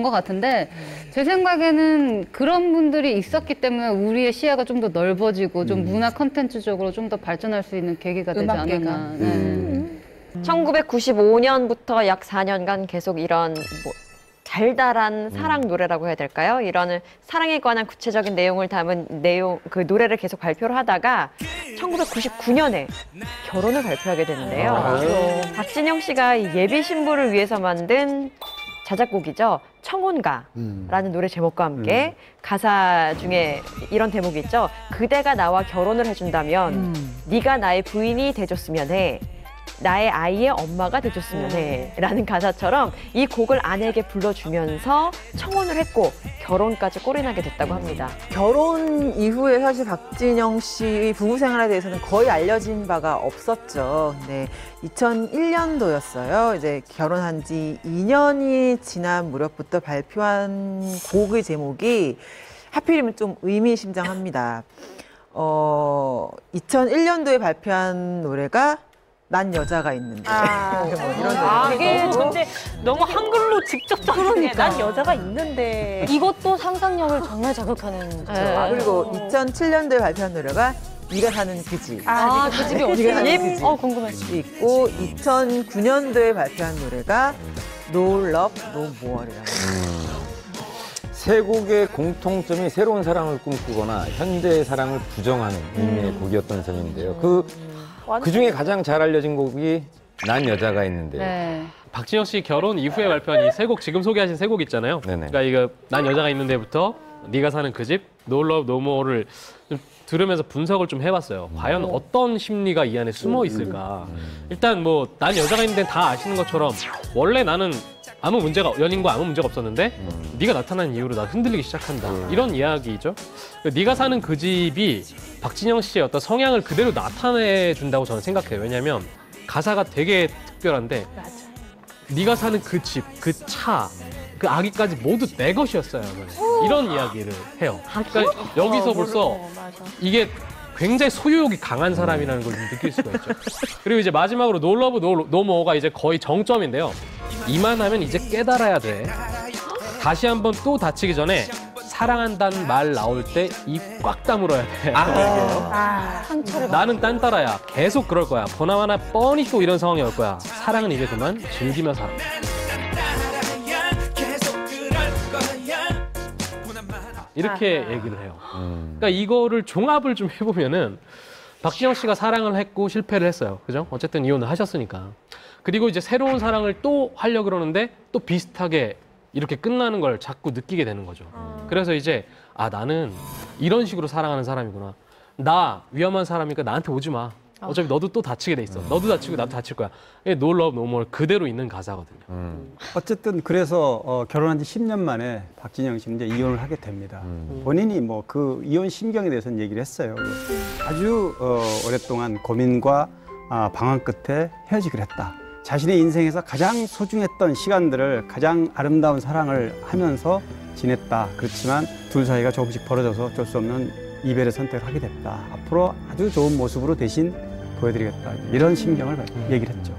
것 같은데 제 생각에는 그런 분들이 있었기 때문에 우리의 시야가 좀 더 넓어지고 좀 문화 컨텐츠적으로 좀 더 발전할 수 있는 계기가 되지 않았나. 1995년부터 약 4년간 계속 이런 뭐 달달한 사랑 노래라고 해야 될까요? 이런 사랑에 관한 구체적인 내용을 담은 그 노래를 계속 발표를 하다가 1999년에 결혼을 발표하게 되는데요. 박진영 씨가 예비 신부를 위해서 만든 자작곡이죠. 청혼가라는 노래 제목과 함께 가사 중에 이런 대목이 있죠. 그대가 나와 결혼을 해준다면 네가 나의 부인이 돼줬으면 해. 나의 아이의 엄마가 돼줬으면 해. 라는 가사처럼 이 곡을 아내에게 불러주면서 청혼을 했고 결혼까지 꼴이나게 됐다고 합니다. 결혼 이후에 사실 박진영 씨의 부부 생활에 대해서는 거의 알려진 바가 없었죠. 네, 2001년도였어요. 이제 결혼한 지 2년이 지난 무렵부터 발표한 곡의 제목이 하필이면 좀 의미심장합니다. 2001년도에 발표한 노래가 난 여자가 있는데. 이게 근데 너무 한글로 직접 적는 난 여자가 있는데. 이것도 상상력을 정말 자극하는. 그리고 2007년도에 발표한 노래가 네가 사는 그 집. 그 집이 어디예요? 궁금해. 있고 2009년도에 발표한 노래가 No Love No More이라고. 세 곡의 공통점이 새로운 사랑을 꿈꾸거나 현재의 사랑을 부정하는 의미의 곡이었던 셈인데요. 그 중에 가장 잘 알려진 곡이 난 여자가 있는데요. 네. 박진영 씨 결혼 이후에 발표한 이 세 곡, 지금 소개하신 세 곡 있잖아요. 그러니까 이거 난 여자가 있는데부터 네가 사는 그 집, No Love No More를 좀 들으면서 분석을 좀 해봤어요. 과연 어떤 심리가 이 안에 숨어 있을까. 일단 뭐 난 여자가 있는 데는 다 아시는 것처럼 원래 나는 연인과 아무 문제가 없었는데 네가 나타난 이후로 나 흔들리기 시작한다. 이런 이야기죠. 네가 사는 그 집이 박진영 씨의 어떤 성향을 그대로 나타내준다고 저는 생각해요. 왜냐하면 가사가 되게 특별한데 네가 사는 그 집, 그 차, 그 아기까지 모두 내 것이었어요. 이런 이야기를 해요. 그러니까 여기서 벌써 이게 굉장히 소유욕이 강한 사람이라는 걸 느낄 수가 있죠. 그리고 이제 마지막으로 No Love No More가 이제 거의 정점인데요. 이만하면 이제 깨달아야 돼. 다시 한번 또 다치기 전에 사랑한다는 말 나올 때 입 꽉 다물어야 돼. 상처를 나는 딴따라야. 계속 그럴 거야. 보나마나 뻔히 또 이런 상황이 올 거야. 사랑은 이제 그만 즐기며 살아. 이렇게 얘기를 해요. 그러니까 이거를 종합을 좀 해보면은 박진영 씨가 사랑을 했고 실패를 했어요. 그죠? 어쨌든 이혼을 하셨으니까. 그리고 이제 새로운 사랑을 또 하려고 그러는데 또 비슷하게 이렇게 끝나는 걸 자꾸 느끼게 되는 거죠. 그래서 이제 아 나는 이런 식으로 사랑하는 사람이구나. 나 위험한 사람이니까 나한테 오지 마. 어차피 너도 또 다치게 돼 있어. 너도 다치고 나도 다칠 거야. No love, no more 그대로 있는 가사거든요. 어쨌든 그래서 결혼한 지 10년 만에 박진영 씨는 이제 이혼을 하게 됩니다. 본인이 뭐 그 이혼 심경에 대해서는 얘기를 했어요. 아주 오랫동안 고민과 방황 끝에 헤어지기로 했다. 자신의 인생에서 가장 소중했던 시간들을 가장 아름다운 사랑을 하면서 지냈다. 그렇지만 둘 사이가 조금씩 벌어져서 어쩔 수 없는 이별의 선택을 하게 됐다. 앞으로 아주 좋은 모습으로 대신 보여드리겠다. 이런 심경을 얘기를 했죠.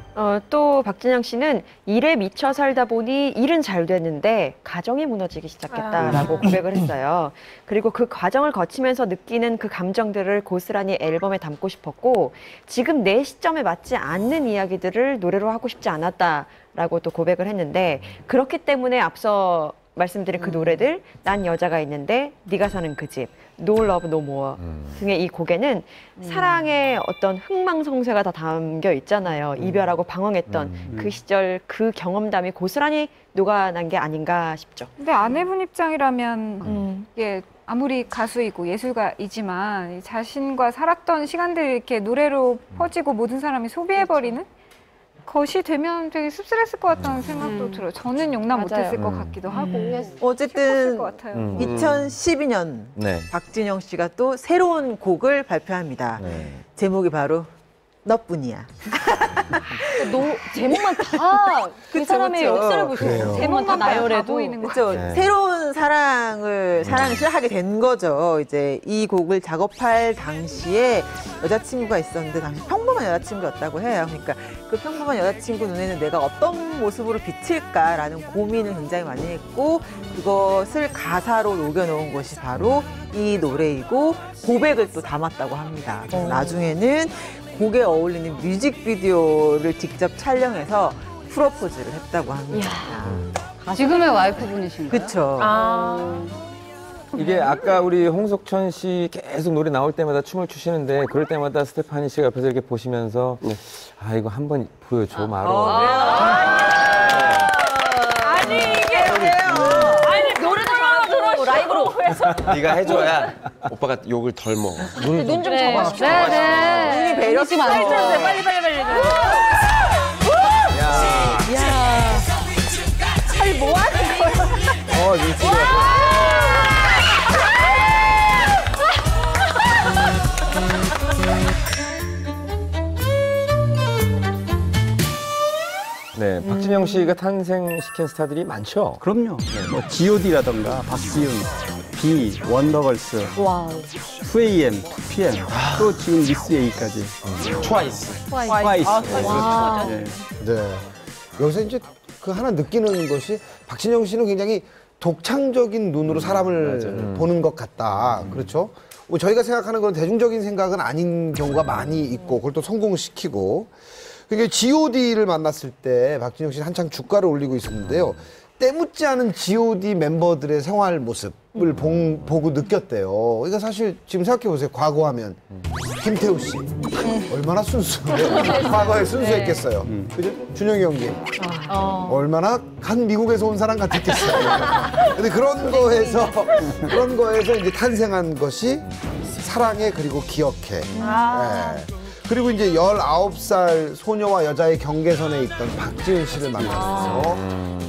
또 박진영 씨는 일에 미쳐 살다 보니 일은 잘 됐는데 가정이 무너지기 시작했다라고 고백을 했어요. 그리고 그 과정을 거치면서 느끼는 그 감정들을 고스란히 앨범에 담고 싶었고 지금 내 시점에 맞지 않는 이야기들을 노래로 하고 싶지 않았다라고 또 고백을 했는데 그렇기 때문에 앞서 말씀드린 그 노래들 난 여자가 있는데 네가 사는 그 집, No Love No More 등의 이 곡에는 사랑의 어떤 흥망성쇠가 다 담겨 있잖아요. 이별하고 방황했던 그 시절 그 경험담이 고스란히 녹아난 게 아닌가 싶죠. 근데 아내분 입장이라면 이게 아무리 가수이고 예술가이지만 자신과 살았던 시간들이 이렇게 노래로 퍼지고 모든 사람이 소비해버리는 것이 되면 되게 씁쓸했을 것 같다는 생각도 들어요. 저는 용납 못했을 것 같기도 하고. 어쨌든 것 같아요. 2012년 네. 박진영 씨가 또 새로운 곡을 발표합니다. 제목이 바로 너뿐이야. 제목만 다 그 사람의 그쵸. 역사를 보시고 제목만 다 나열해도 그렇죠. 새로운 사랑을 시작하게 된 거죠. 이제 이 곡을 작업할 당시에 여자친구가 있었는데 당시 평범한 여자친구였다고 해요. 그러니까 그 평범한 여자친구 눈에는 내가 어떤 모습으로 비칠까라는 고민을 굉장히 많이 했고 그것을 가사로 녹여놓은 것이 바로 이 노래이고 고백을 또 담았다고 합니다. 나중에는 곡에 어울리는 뮤직비디오를 직접 촬영해서 프로포즈를 했다고 합니다. 지금의 와이프분이신가요? 그렇죠. 이게 아까 우리 홍석천 씨 계속 노래 나올 때마다 춤을 추시는데 그럴 때마다 스테파니 씨가 옆에서 이렇게 보시면서 아 이거 한번 보여줘 말어. 아니 이게 아니 노래도 잘하고 라이브로 해서 네가 해줘야 오빠가 욕을 덜 먹어. 눈 좀 접어주시죠. 네네. 눈이 배려 좀 빨리 쳐주세요. 빨리. 아니 뭐 하는 거야? 눈치가. 네, 박진영 씨가 탄생시킨 스타들이 많죠. 그럼요. 뭐 G.O.D라던가 박지윤, B, 원더걸스, 2AM, 2PM, 또 지금 미스 A까지. 트와이스. 트와이스. 네. 네. 여기서 이제 그 하나 느끼는 것이 박진영 씨는 굉장히 독창적인 눈으로 사람을 보는 것 같다. 그렇죠? 뭐 저희가 생각하는 그런 대중적인 생각은 아닌 경우가 많이 있고 그걸 또 성공시키고 그러니까 G.O.D를 만났을 때 박진영 씨는 한창 주가를 올리고 있었는데요. 때묻지 않은 G.O.D 멤버들의 생활 모습을 보고 느꼈대요. 그러니까 사실 지금 생각해보세요. 과거하면 김태우 씨 얼마나 순수해요. 과거에 순수했겠어요. 그죠? 준영이 형님 얼마나 간 미국에서 온 사람 같았겠어요. 근데 그런 거에서 이제 탄생한 것이 사랑해 그리고 기억해. 네. 그리고 이제 19살 소녀와 여자의 경계선에 있던 박지은 씨를 만나면서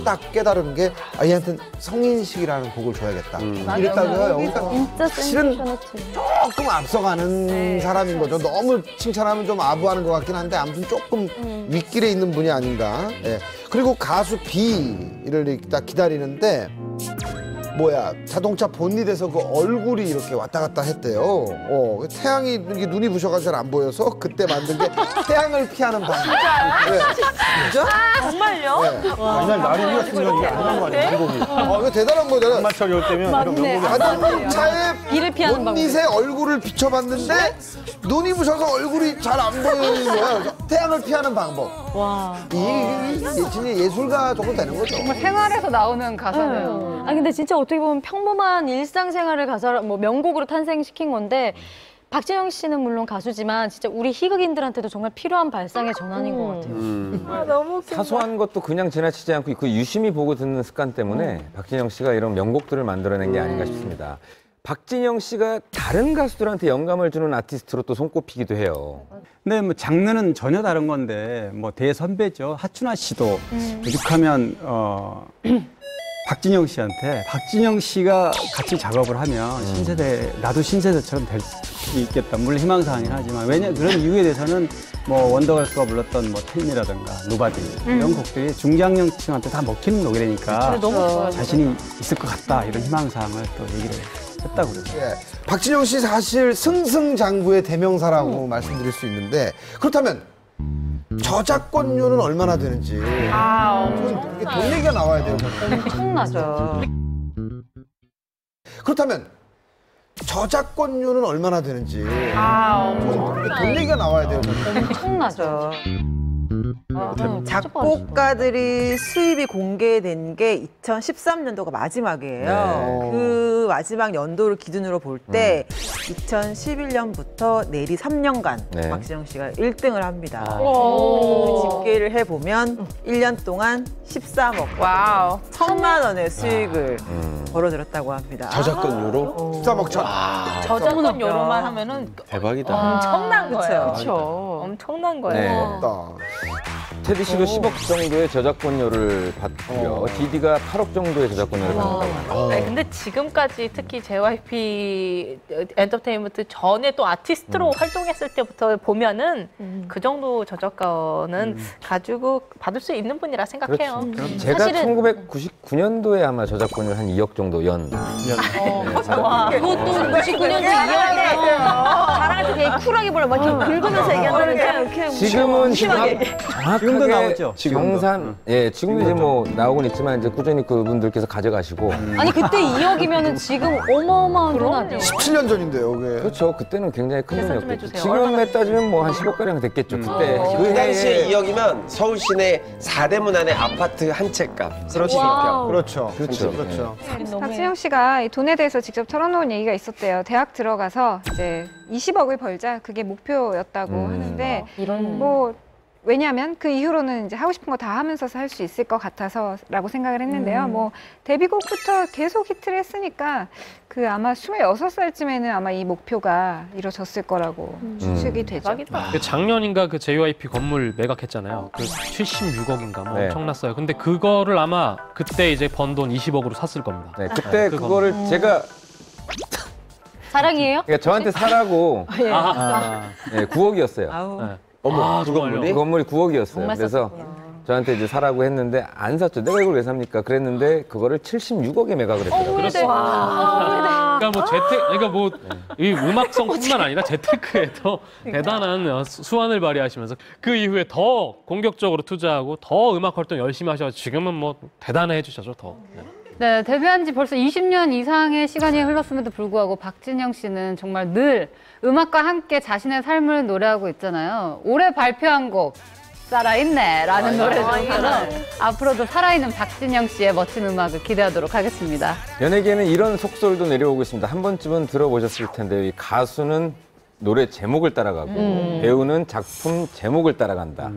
딱 깨달은 게 얘한테는 성인식이라는 곡을 줘야겠다. 이랬다고요. 그러니까 진짜 실은 센세이션했지. 조금 앞서가는 사람인 거죠. 너무 칭찬하면 좀 아부하는 것 같긴 한데 아무튼 조금 윗길에 있는 분이 아닌가. 예. 그리고 가수 B를 딱 기다리는데 자동차 본닛에서 그 얼굴이 이렇게 왔다 갔다 했대요. 태양이 이게 눈이 부셔가지고 잘 안 보여서 그때 만든 게 태양을 피하는 방법. 네. 진짜? 정말요? 네. 이날 날이 흐렸으면 이게 안 나온 거 아니야, 명곡이. 이거 대단한 거잖아. 장마철이 올 때면 이런 명곡이 안 나와. 자동차의 비를 피하는 본닛에 얼굴을 비춰봤는데 눈이 부셔서 얼굴이 잘 안 보이는 거야. 그래서 태양을 피하는 방법. 와. 이 진짜 예술가 정도 되는 거죠. 정말 생활에서 나오는 가사네요. 근데 진짜 어떻게 보면 평범한 일상생활을 가사로 뭐 명곡으로 탄생시킨 건데 박진영 씨는 물론 가수지만 진짜 우리 희극인들한테도 정말 필요한 발상의 전환인 것 같아요. 아, 너무 웃긴다. 사소한 것도 그냥 지나치지 않고 그 유심히 보고 듣는 습관 때문에 박진영 씨가 이런 명곡들을 만들어낸 게 아닌가 싶습니다. 박진영 씨가 다른 가수들한테 영감을 주는 아티스트로 또 손꼽히기도 해요. 근데 뭐 장르는 전혀 다른 건데 뭐 대선배죠. 하춘아 씨도 오죽하면 박진영 씨한테 박진영 씨가 같이 작업을 하면 신세대 나도 신세대처럼 될 수 있겠다. 물론 희망사항이긴 하지만 왜냐 그런 이유에 대해서는 뭐 원더걸스가 불렀던 뭐 텔미라든가 노바디 이런 곡들이 중장년층한테 다 먹히는 노래니까 자신이 있을 것 같다 이런 희망사항을 또 얘기를 했다고 그러죠. 예. 박진영 씨 사실 승승장구의 대명사라고 말씀드릴 수 있는데 그렇다면 저작권료는 얼마나 되는지 이게 돈 얘기가 나와야 돼요. 엄청나죠. 그렇다면 저작권료는 얼마나 되는지 이게 돈 얘기가 나와야 돼요. 엄청나죠. 작곡가들이 수입이 공개된 게 2013년도가 마지막이에요. 네. 그 마지막 연도를 기준으로 볼 때 2011년부터 내리 3년간 네. 박진영 씨가 1등을 합니다. 오. 집계를 해보면 1년 동안 13억 와우. 1,000만 원의 수익을 벌어들였다고 합니다. 저작권료로? 13억 천. 저작권 요로만 하면은 대박이다. 엄청난 거예요. 그렇죠. 엄청난 거예요. 네. 다 테디 씨도 10억 정도의 저작권료를 받고요. 디디가 8억 정도의 저작권료를 받는다고 합니다. 네, 근데 지금까지 특히 JYP 엔터테인먼트 전에 또 아티스트로 활동했을 때부터 보면은 그 정도 저작권은 가지고 받을 수 있는 분이라 생각해요. 그렇죠. 제가 1999년도에 아마 저작권료 한 2억 정도 연. 와, 그것도 99년도 2억이면 자랑할 때 되게 쿨하게 보려 막 이렇게 긁으면서 얘기한다는 그냥 지금은 지금도 정확하게 나오죠. 경산, 예, 지금도 이제 뭐 나오곤 있지만 이제 꾸준히 그분들께서 가져가시고. 아니 그때 2억이면은 지금 어마어마한 돈 아니에요? 17년 전인데요, 그게. 그렇죠. 그때는 굉장히 큰 계산 좀 돈이었겠죠. 해주세요. 지금에 따지면 뭐 한 10억 가량 됐겠죠. 그때 그 당시에 2억이면 서울 시내 4대문 안에 아파트 한 채 값. 와우. 그렇죠. 그렇죠. 그렇죠. 박진영 씨가 이 돈에 대해서 직접 털어놓은 얘기가 있었대요. 대학 들어가서 이제 20억을 벌자 그게 목표였다고 하는데 이런 뭐 왜냐하면 그 이후로는 이제 하고 싶은 거 다 하면서 살 수 있을 것 같아서라고 생각을 했는데요. 뭐 데뷔곡부터 계속 히트를 했으니까 그 아마 26살쯤에는 아마 이 목표가 이루어졌을 거라고 추측이 되죠. 대박이다. 그 작년인가 그 JYP 건물 매각했잖아요. 그 76억인가 뭐 네. 엄청났어요. 근데 그거를 아마 그때 이제 번 돈 20억으로 샀을 겁니다. 네, 그때 그 그거를 제가 자랑이에요? 그러니까 저한테 사라고 네, 9억이었어요. 아우. 네. 어머, 그 정말요? 건물이? 그 건물이 9억이었어요. 정말 그래서 저한테 이제 사라고 했는데 안 샀죠. 내가 이걸 왜 삽니까? 그랬는데 그거를 76억에 매각을 했더라고요. 그러니까 뭐 그러니까 뭐 이 음악성뿐만 아니라 재테크에도 대단한 수완을 발휘하시면서 그 이후에 더 공격적으로 투자하고 더 음악 활동 열심히 하셔서 지금은 뭐 대단해 주셔서 더. 네, 데뷔한 지 벌써 20년 이상의 시간이 흘렀음에도 불구하고 박진영 씨는 정말 늘 음악과 함께 자신의 삶을 노래하고 있잖아요. 올해 발표한 곡 살아있네 라는 노래처럼 앞으로도 살아있는 박진영 씨의 멋진 음악을 기대하도록 하겠습니다. 연예계에는 이런 속설도 내려오고 있습니다. 한 번쯤은 들어보셨을 텐데요. 이 가수는 노래 제목을 따라가고 배우는 작품 제목을 따라간다.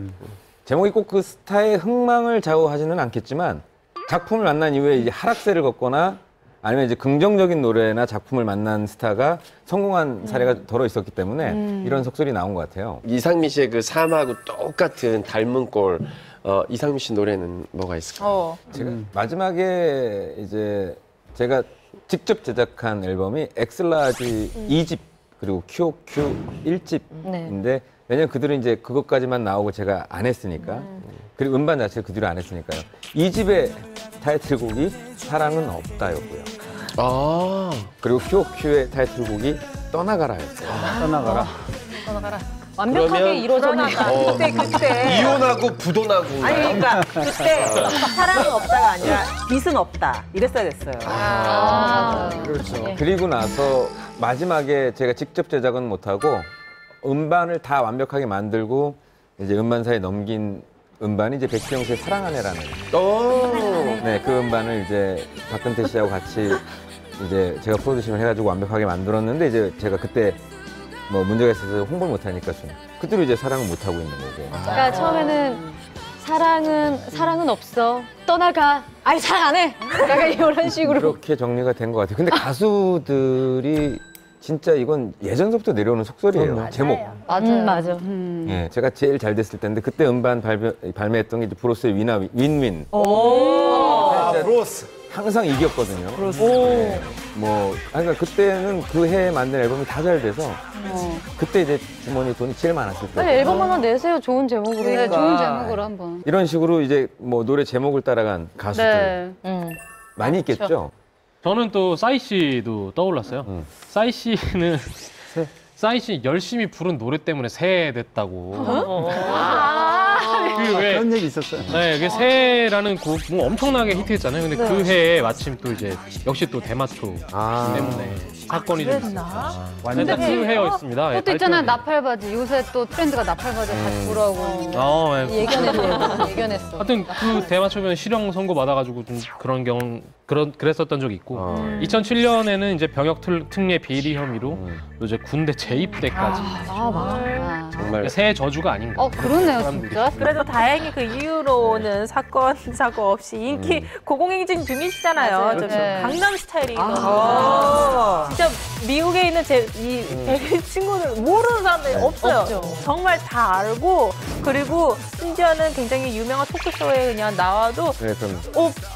제목이 꼭 그 스타의 흥망을 좌우하지는 않겠지만 작품을 만난 이후에 이제 하락세를 걷거나 아니면 이제 긍정적인 노래나 작품을 만난 스타가 성공한 사례가 더러 있었기 때문에 이런 속설이 나온 것 같아요. 이상민 씨의 그 삶하고 똑같은 닮은 꼴. 이상민 씨 노래는 뭐가 있을까요? 제가 마지막에 이제 제가 직접 제작한 앨범이 엑슬라지 2집 그리고 QQ 1집인데 왜냐면 그들은 이제 그것까지만 나오고 제가 안 했으니까 그리고 음반 자체를 그 뒤로 안 했으니까요. 2집의 타이틀곡이 사랑은 없다였고요. 아, 그리고 QQ의 타이틀곡이 떠나가라였어요. 떠나가라. 완벽하게 그러면 이루어졌네요. 그때 이혼하고 부도나고. 아니 그러니까 그때 사랑은 없다가 아니라 빚은 없다 이랬어야 됐어요. 그렇죠. 그리고 나서 마지막에 제가 직접 제작은 못하고 음반을 다 완벽하게 만들고 이제 음반사에 넘긴 음반이 이제 백지영 씨의 사랑하네라는 네, 그 음반을 이제 박근태 씨하고 같이 이제 제가 프로듀싱을 해가지고 완벽하게 만들었는데 이제 제가 그때 뭐 문제가 있어서 홍보를 못하니까 그대로 이제 사랑을 못하고 있는 거고. 그러니까 처음에는 사랑은 없어. 떠나가. 아니 사랑 안 해. 약간 이런 식으로. 그렇게 정리가 된 것 같아요. 근데 가수들이 진짜 이건 예전서부터 내려오는 속설이에요. 제목. 맞아요. 맞아. 예, 제가 제일 잘 됐을 때인데 그때 음반 발매했던 게 이제 브로스의 윈윈. 브로스. 항상 이겼거든요. 예, 뭐 그러니까 그때는 그 해에 만든 앨범이 다 잘 돼서 그때 이제 주머니 돈이 제일 많았을 때. 빨리 앨범 하나 내세요. 좋은 제목으로. 네, 좋은 제목으로 한번. 이런 식으로 이제 뭐 노래 제목을 따라간 가수들 많이 있겠죠. 저는 또 싸이 씨도 떠올랐어요. 싸이 씨는 싸이 씨 열심히 부른 노래 때문에 새 됐다고. 그런 얘기 있었어요. 네, 그 새라는 곡 뭐 엄청나게 히트했잖아요. 근데 그 해에 마침 또 이제 역시 또 대마초 때문에 사건이 좀 있었어요. 완전 그 해였습니다. 그것도 있잖아요. 나팔바지. 요새 또 트렌드가 나팔바지 다시 돌아오고. 예견했어. 하여튼 그 대마초면 실형 선고 받아가지고 좀 그런 경우 그랬었던 적이 있고 2007년에는 이제 병역 특례 비리 혐의로 또 이제 군대 재입대까지. 정말 새 저주가 아닌가. 그러네요, 진짜. 그래도 다행히 그 이후로는 사건 사고 없이 인기 고공행진 중이시잖아요. 맞아요. 좀 네. 강남 스타일이거든요. 진짜 미국에 있는 이 백인 친구들 모르는 사람들이 없어요. 정말 다 알고 그리고 심지어는 굉장히 유명한 토크쇼에 그냥 나와도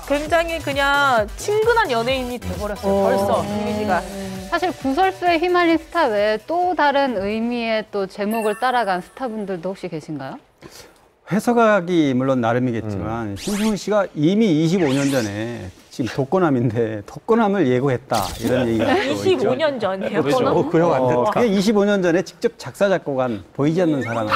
굉장히 그냥 친근한 연예인이 돼버렸어요. 벌써 이미지가. 사실 구설수에 휘말린 스타 외에 또 다른 의미의 또 제목을 따라간 스타분들도 혹시 계신가요? 해석하기 물론 나름이겠지만 신승훈 씨가 이미 25년 전에 지금 독거남인데 독거남을 예고했다 이런 얘기가 또 있죠. 25년 전이요? 그렇죠. 그럼 안 됐다. 그게 25년 전에 직접 작사 작곡한 보이지 않는 사랑을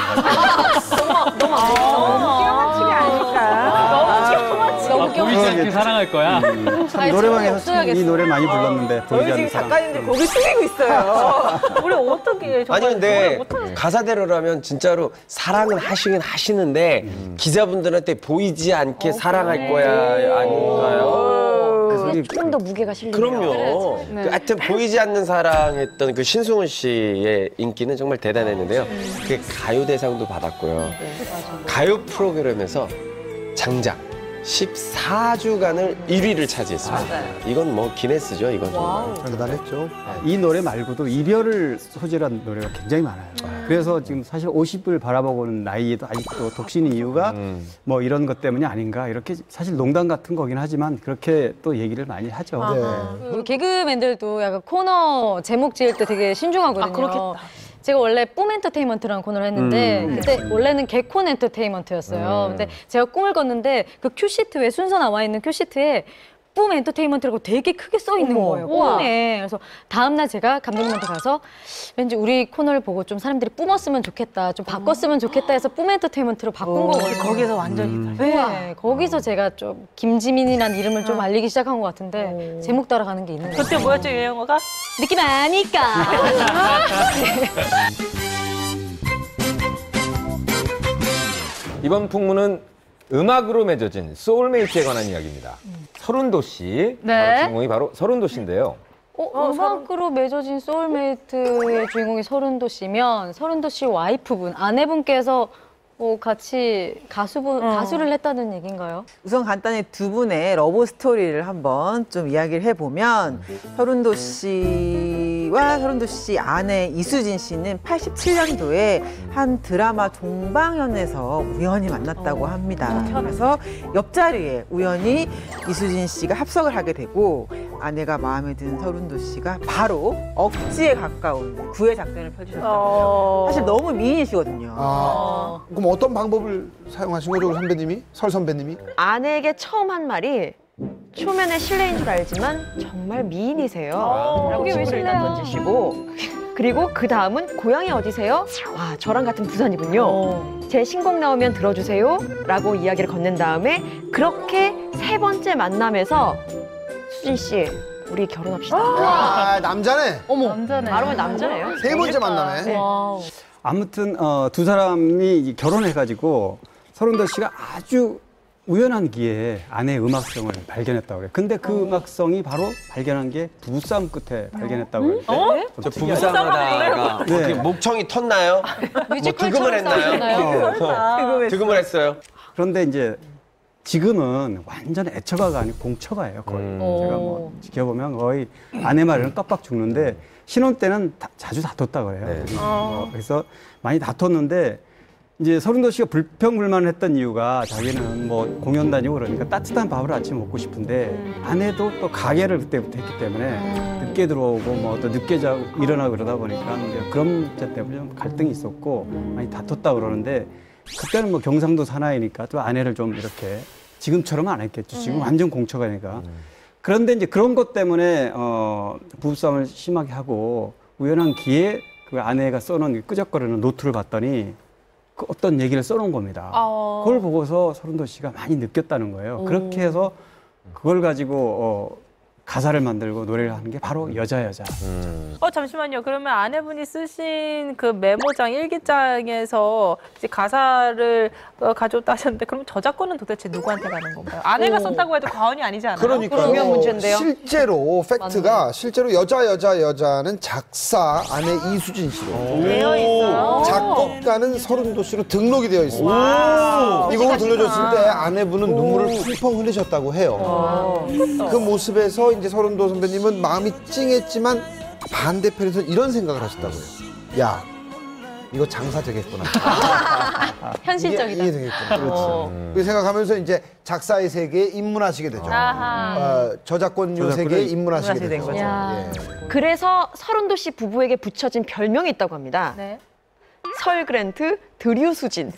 너무 보이지 않게 사랑할 거야. 노래방에서 참 이 노래 많이 불렀는데 보이지 저희 않는 지금 사랑. 작가님들 고개 숙이고 있어요. 우리 어떻게 정말 아니 근데 못하는 가사대로라면 진짜로 사랑은 하시긴 하시는데 기자분들한테 보이지 않게 사랑할 거야 아닌가요? 조금 더 무게가 실리네요. 그럼요. 그 하여튼 보이지 않는 사랑했던 그 신승훈 씨의 인기는 정말 대단했는데요. 그 가요대상도 받았고요. 가요 프로그램에서 장작 14주간을 1위를 차지했습니다. 이건 뭐 기네스죠, 이건 정말. 대단했죠. 이 노래 말고도 이별을 소재란 노래가 굉장히 많아요. 그래서 지금 사실 50을 바라보고는 나이에도 아직도 독신인 이유가 뭐 이런 것 때문이 아닌가 이렇게 사실 농담 같은 거긴 하지만 그렇게 또 얘기를 많이 하죠. 우리 개그맨들도 약간 코너 제목 지을 때 되게 신중하거든요. 그렇겠다. 제가 원래 뿜 엔터테인먼트라는 코너를 했는데 그때 원래는 개콘 엔터테인먼트였어요. 근데 제가 꿈을 꿨는데 그 큐시트에 순서 나와 있는 큐시트에 뿜 엔터테인먼트라고 되게 크게 써 있는 거예요. 꿈에. 그래서 다음날 제가 감독님한테 가서 왠지 우리 코너를 보고 좀 사람들이 뿜었으면 좋겠다, 좀 바꿨으면 좋겠다 해서 뿜 엔터테인먼트로 바꾼 거거든요. 거기서 완전히 네, 거기서 제가 좀 김지민이라는 이름을 좀 알리기 시작한 것 같은데 제목 따라가는 게 있는 거예요. 그때 뭐였죠, 유행어가? 느낌 아니까. 이번 풍문은 음악으로 맺어진 소울메이트에 관한 이야기입니다. 서른도 씨, 네. 주인공이 바로 서른도 씨인데요. 음악으로 맺어진 소울메이트의 주인공이 서른도 씨면 서른도 씨 와이프분, 아내분께서 같이 가수를 했다는 얘기인가요? 우선 간단히 두 분의 러브 스토리를 한번 좀 이야기를 해보면 서른도 씨와 서른도 씨 아내 이수진 씨는 87년도에 한 드라마 종방연에서 우연히 만났다고 합니다. 그래서 옆자리에 우연히 이수진 씨가 합석을 하게 되고 아내가 마음에 든 서른도 씨가 바로 억지에 가까운 구애 작전을 펼치셨다고요. 사실 너무 미인이시거든요. 그럼 어떤 방법을 사용하신 거죠, 선배님이? 설 선배님이? 아내에게 처음 한 말이 초면에 실례인 줄 알지만 정말 미인이세요. 라고 그게 왜 친구를 일단 실례야? 던지시고 그리고 그 다음은 고향이 어디세요? 와, 저랑 같은 부산이군요. 제 신곡 나오면 들어주세요. 라고 이야기를 건넨 다음에 그렇게 세 번째 만남에서 수진 씨, 우리 결혼합시다. 아, 남자네. 남자네. 바로 남자예요. 세 번째 만남에. 와우. 아무튼 두 사람이 결혼해가지고 서른도 씨가 아주 우연한 기회에 아내의 음악성을 발견했다고 그래요. 근데 그 음악성이 바로 발견한 게 부부싸움 끝에 발견했다고 해요. 저 부부싸움하다가 네. 어떻게 목청이 텄나요? 뭐 득음을 했나요? 득음을 했어요. 그런데 이제 지금은 완전 애처가가 아니고 공처가예요, 거의. 제가 뭐 지켜보면 거의 아내 말에는 깜빡 죽는데 신혼 때는 자주 다퉜다고 그래요. 그래서 많이 다퉜는데 이제 서른도 씨가 불평불만을 했던 이유가 자기는 뭐 공연 다니고 그러니까 따뜻한 밥을 아침에 먹고 싶은데 아내도 또 가게를 그때부터 했기 때문에 늦게 들어오고 뭐 또 늦게 자고 일어나고 그러다 보니까 이제 그런 문제 때문에 좀 갈등이 있었고 많이 다퉜다고 그러는데 그때는 뭐 경상도 사나이니까 또 아내를 좀 이렇게 지금처럼 안 했겠죠. 지금 완전 공처가니까. 그런데 이제 그런 것 때문에 부부싸움을 심하게 하고 우연한 기회에 그 아내가 써놓은 끄적거리는 노트를 봤더니 그 어떤 얘기를 써놓은 겁니다. 그걸 보고서 서른도 씨가 많이 느꼈다는 거예요. 그렇게 해서 그걸 가지고 가사를 만들고 노래를 하는 게 바로 여자. 잠시만요. 그러면 아내분이 쓰신 그 메모장 일기장에서 이제 가사를 가져왔다 하셨는데 그럼 저작권은 도대체 누구한테 가는 건가요? 아내가 썼다고 해도 과언이 아니지 않아요? 그러니까요. 중요한 문제인데요. 실제로 팩트가 실제로 여자는 작사 아내 이수진 씨로 되어 있어요. 작곡가는 서른도 씨로 등록이 되어 있습니다. 이 곡을 들려줬을 때 아내분은 눈물을 펑펑 흘리셨다고 해요. 그 모습에서 이제 서른도 선배님은 마음이 찡했지만 반대편에서 이런 생각을 하셨다고요. 야, 이거 장사 되겠구나. 현실적이다. 이게 되겠구나. 그렇죠. 그 생각하면서 이제 작사의 세계에 입문하시게 되죠. 저작권료 세계에 입문하시게 되죠. 예. 그래서 서른도 씨 부부에게 붙여진 별명이 있다고 합니다. 네. 설그랜트 드류수진.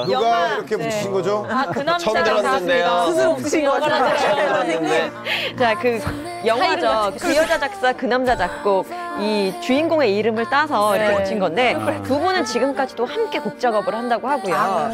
누가 이렇게 붙이신 거죠? 그 처음 남자가 들었는데요. 스스로 붙인 거죠. 자, 그 영화죠. 그 여자 작사, 그 남자 작곡. 이 주인공의 이름을 따서 이렇게 붙인 건데 두 분은 지금까지도 함께 곡 작업을 한다고 하고요.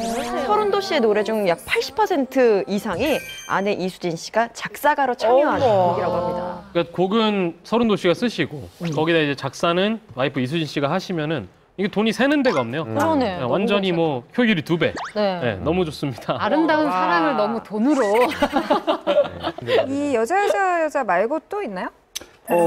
서른도 씨의 노래 중 약 80% 이상이 아내 이수진 씨가 작사가로 참여한 곡이라고 합니다. 그러니까 곡은 서른도 씨가 쓰시고 거기다 이제 작사는 와이프 이수진 씨가 하시면은 이게 돈이 새는 데가 없네요. 그러네. 네, 완전히 뭐 효율이 2배. 네. 네, 너무 좋습니다. 아름다운 사랑을 너무 돈으로. 이 여자 말고 또 있나요?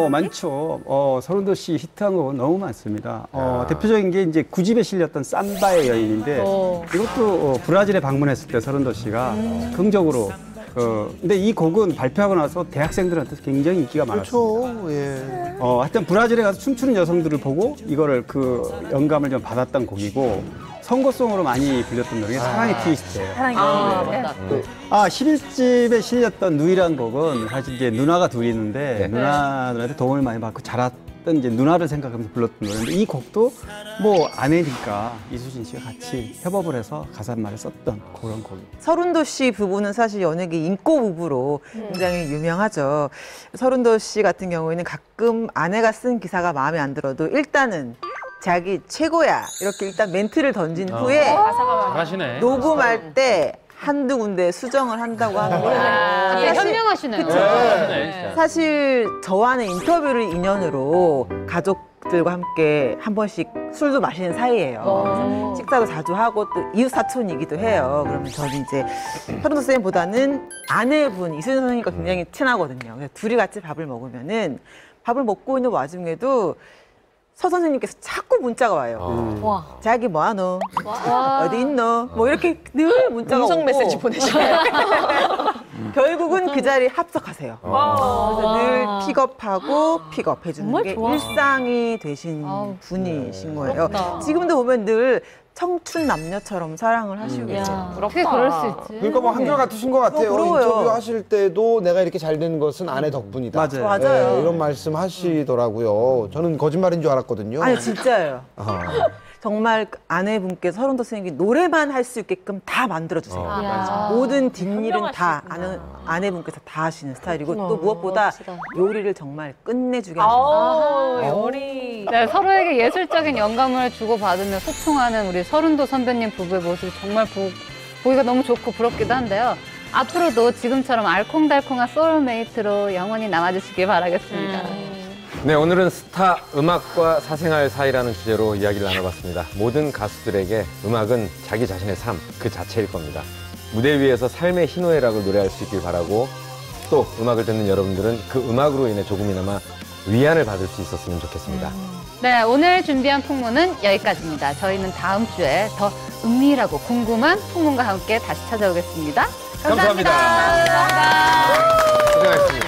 많죠. 서른도 씨 히트한 곡은 너무 많습니다. 대표적인 게 이제 9집에 실렸던 삼바의 여인인데 이것도 브라질에 방문했을 때 서른도 씨가 긍정적으로 근데 이 곡은 발표하고 나서 대학생들한테 굉장히 인기가 많았습니다. 그렇죠. 예. 하여튼 브라질에 가서 춤추는 여성들을 보고 이거를 그 영감을 좀 받았던 곡이고 선거송으로 많이 불렸던 노래가 사랑의 트위스트예요. 맞다. 11집에 실렸던 누이라는 곡은 사실 이제 누나가 둘이 있는데 누나들한테 도움을 많이 받고 자랐던 이제 누나를 생각하면서 불렀던 노래인데 이 곡도 뭐 아내니까 이수진 씨가 같이 협업을 해서 가사말을 썼던 그런 곡이에요. 서른도 씨 부부는 사실 연예계 인꼬 부부로 굉장히 유명하죠. 서른도 씨 같은 경우에는 가끔 아내가 쓴 기사가 마음에 안 들어도 일단은 자기 최고야 이렇게 일단 멘트를 던진 후에 잘하시네. 녹음할 때 한두 군데 수정을 한다고 하는데 되게 현명하시네요. 사실 저와는 인터뷰를 인연으로 가족들과 함께 한 번씩 술도 마시는 사이예요. 식사도 자주 하고 또 이웃 사촌이기도 해요. 그러면 저는 이제 서른도 쌤보다는 아내분 이수진 선생님과 굉장히 친하거든요. 그래서 둘이 같이 밥을 먹으면은 밥을 먹고 있는 와중에도 서 선생님께서 자꾸 문자가 와요. 자기 뭐하노? 어디 있노? 뭐 이렇게 늘 문자가 음성 오고 메시지 보내시나요? 결국은 그 자리에 합석하세요. 그래서 늘 픽업하고 픽업해주는 게 일상이 되신 분이신 거예요. 지금도 보면 늘 청춘 남녀처럼 사랑을 하시고 계세요. 어떻게 그럴 수 있지? 그러니까 뭐 한결같으신 것 같아요. 부러워요. 인터뷰 하실 때도 내가 이렇게 잘 되는 것은 아내 덕분이다. 맞아요. 이런 말씀 하시더라고요. 저는 거짓말인 줄 알았거든요. 아니 진짜예요. 정말 아내분께서 서른도 선생님이 노래만 할 수 있게끔 다 만들어주세요. 모든 뒷일은 다 아내분께서 다 하시는 스타일이고 또 무엇보다 요리를 정말 끝내주게 하십니다. 요리. 네, 서로에게 예술적인 영감을 주고받으며 소통하는 우리 서른도 선배님 부부의 모습이 정말 보기가 너무 좋고 부럽기도 한데요. 앞으로도 지금처럼 알콩달콩한 소울메이트로 영원히 남아주시길 바라겠습니다. 네, 오늘은 스타, 음악과 사생활 사이라는 주제로 이야기를 나눠봤습니다. 모든 가수들에게 음악은 자기 자신의 삶 그 자체일 겁니다. 무대 위에서 삶의 희노애락을 노래할 수 있길 바라고 또 음악을 듣는 여러분들은 그 음악으로 인해 조금이나마 위안을 받을 수 있었으면 좋겠습니다. 네, 오늘 준비한 풍문은 여기까지입니다. 저희는 다음 주에 더 은밀하고 궁금한 풍문과 함께 다시 찾아오겠습니다. 감사합니다. 고생하셨습니다.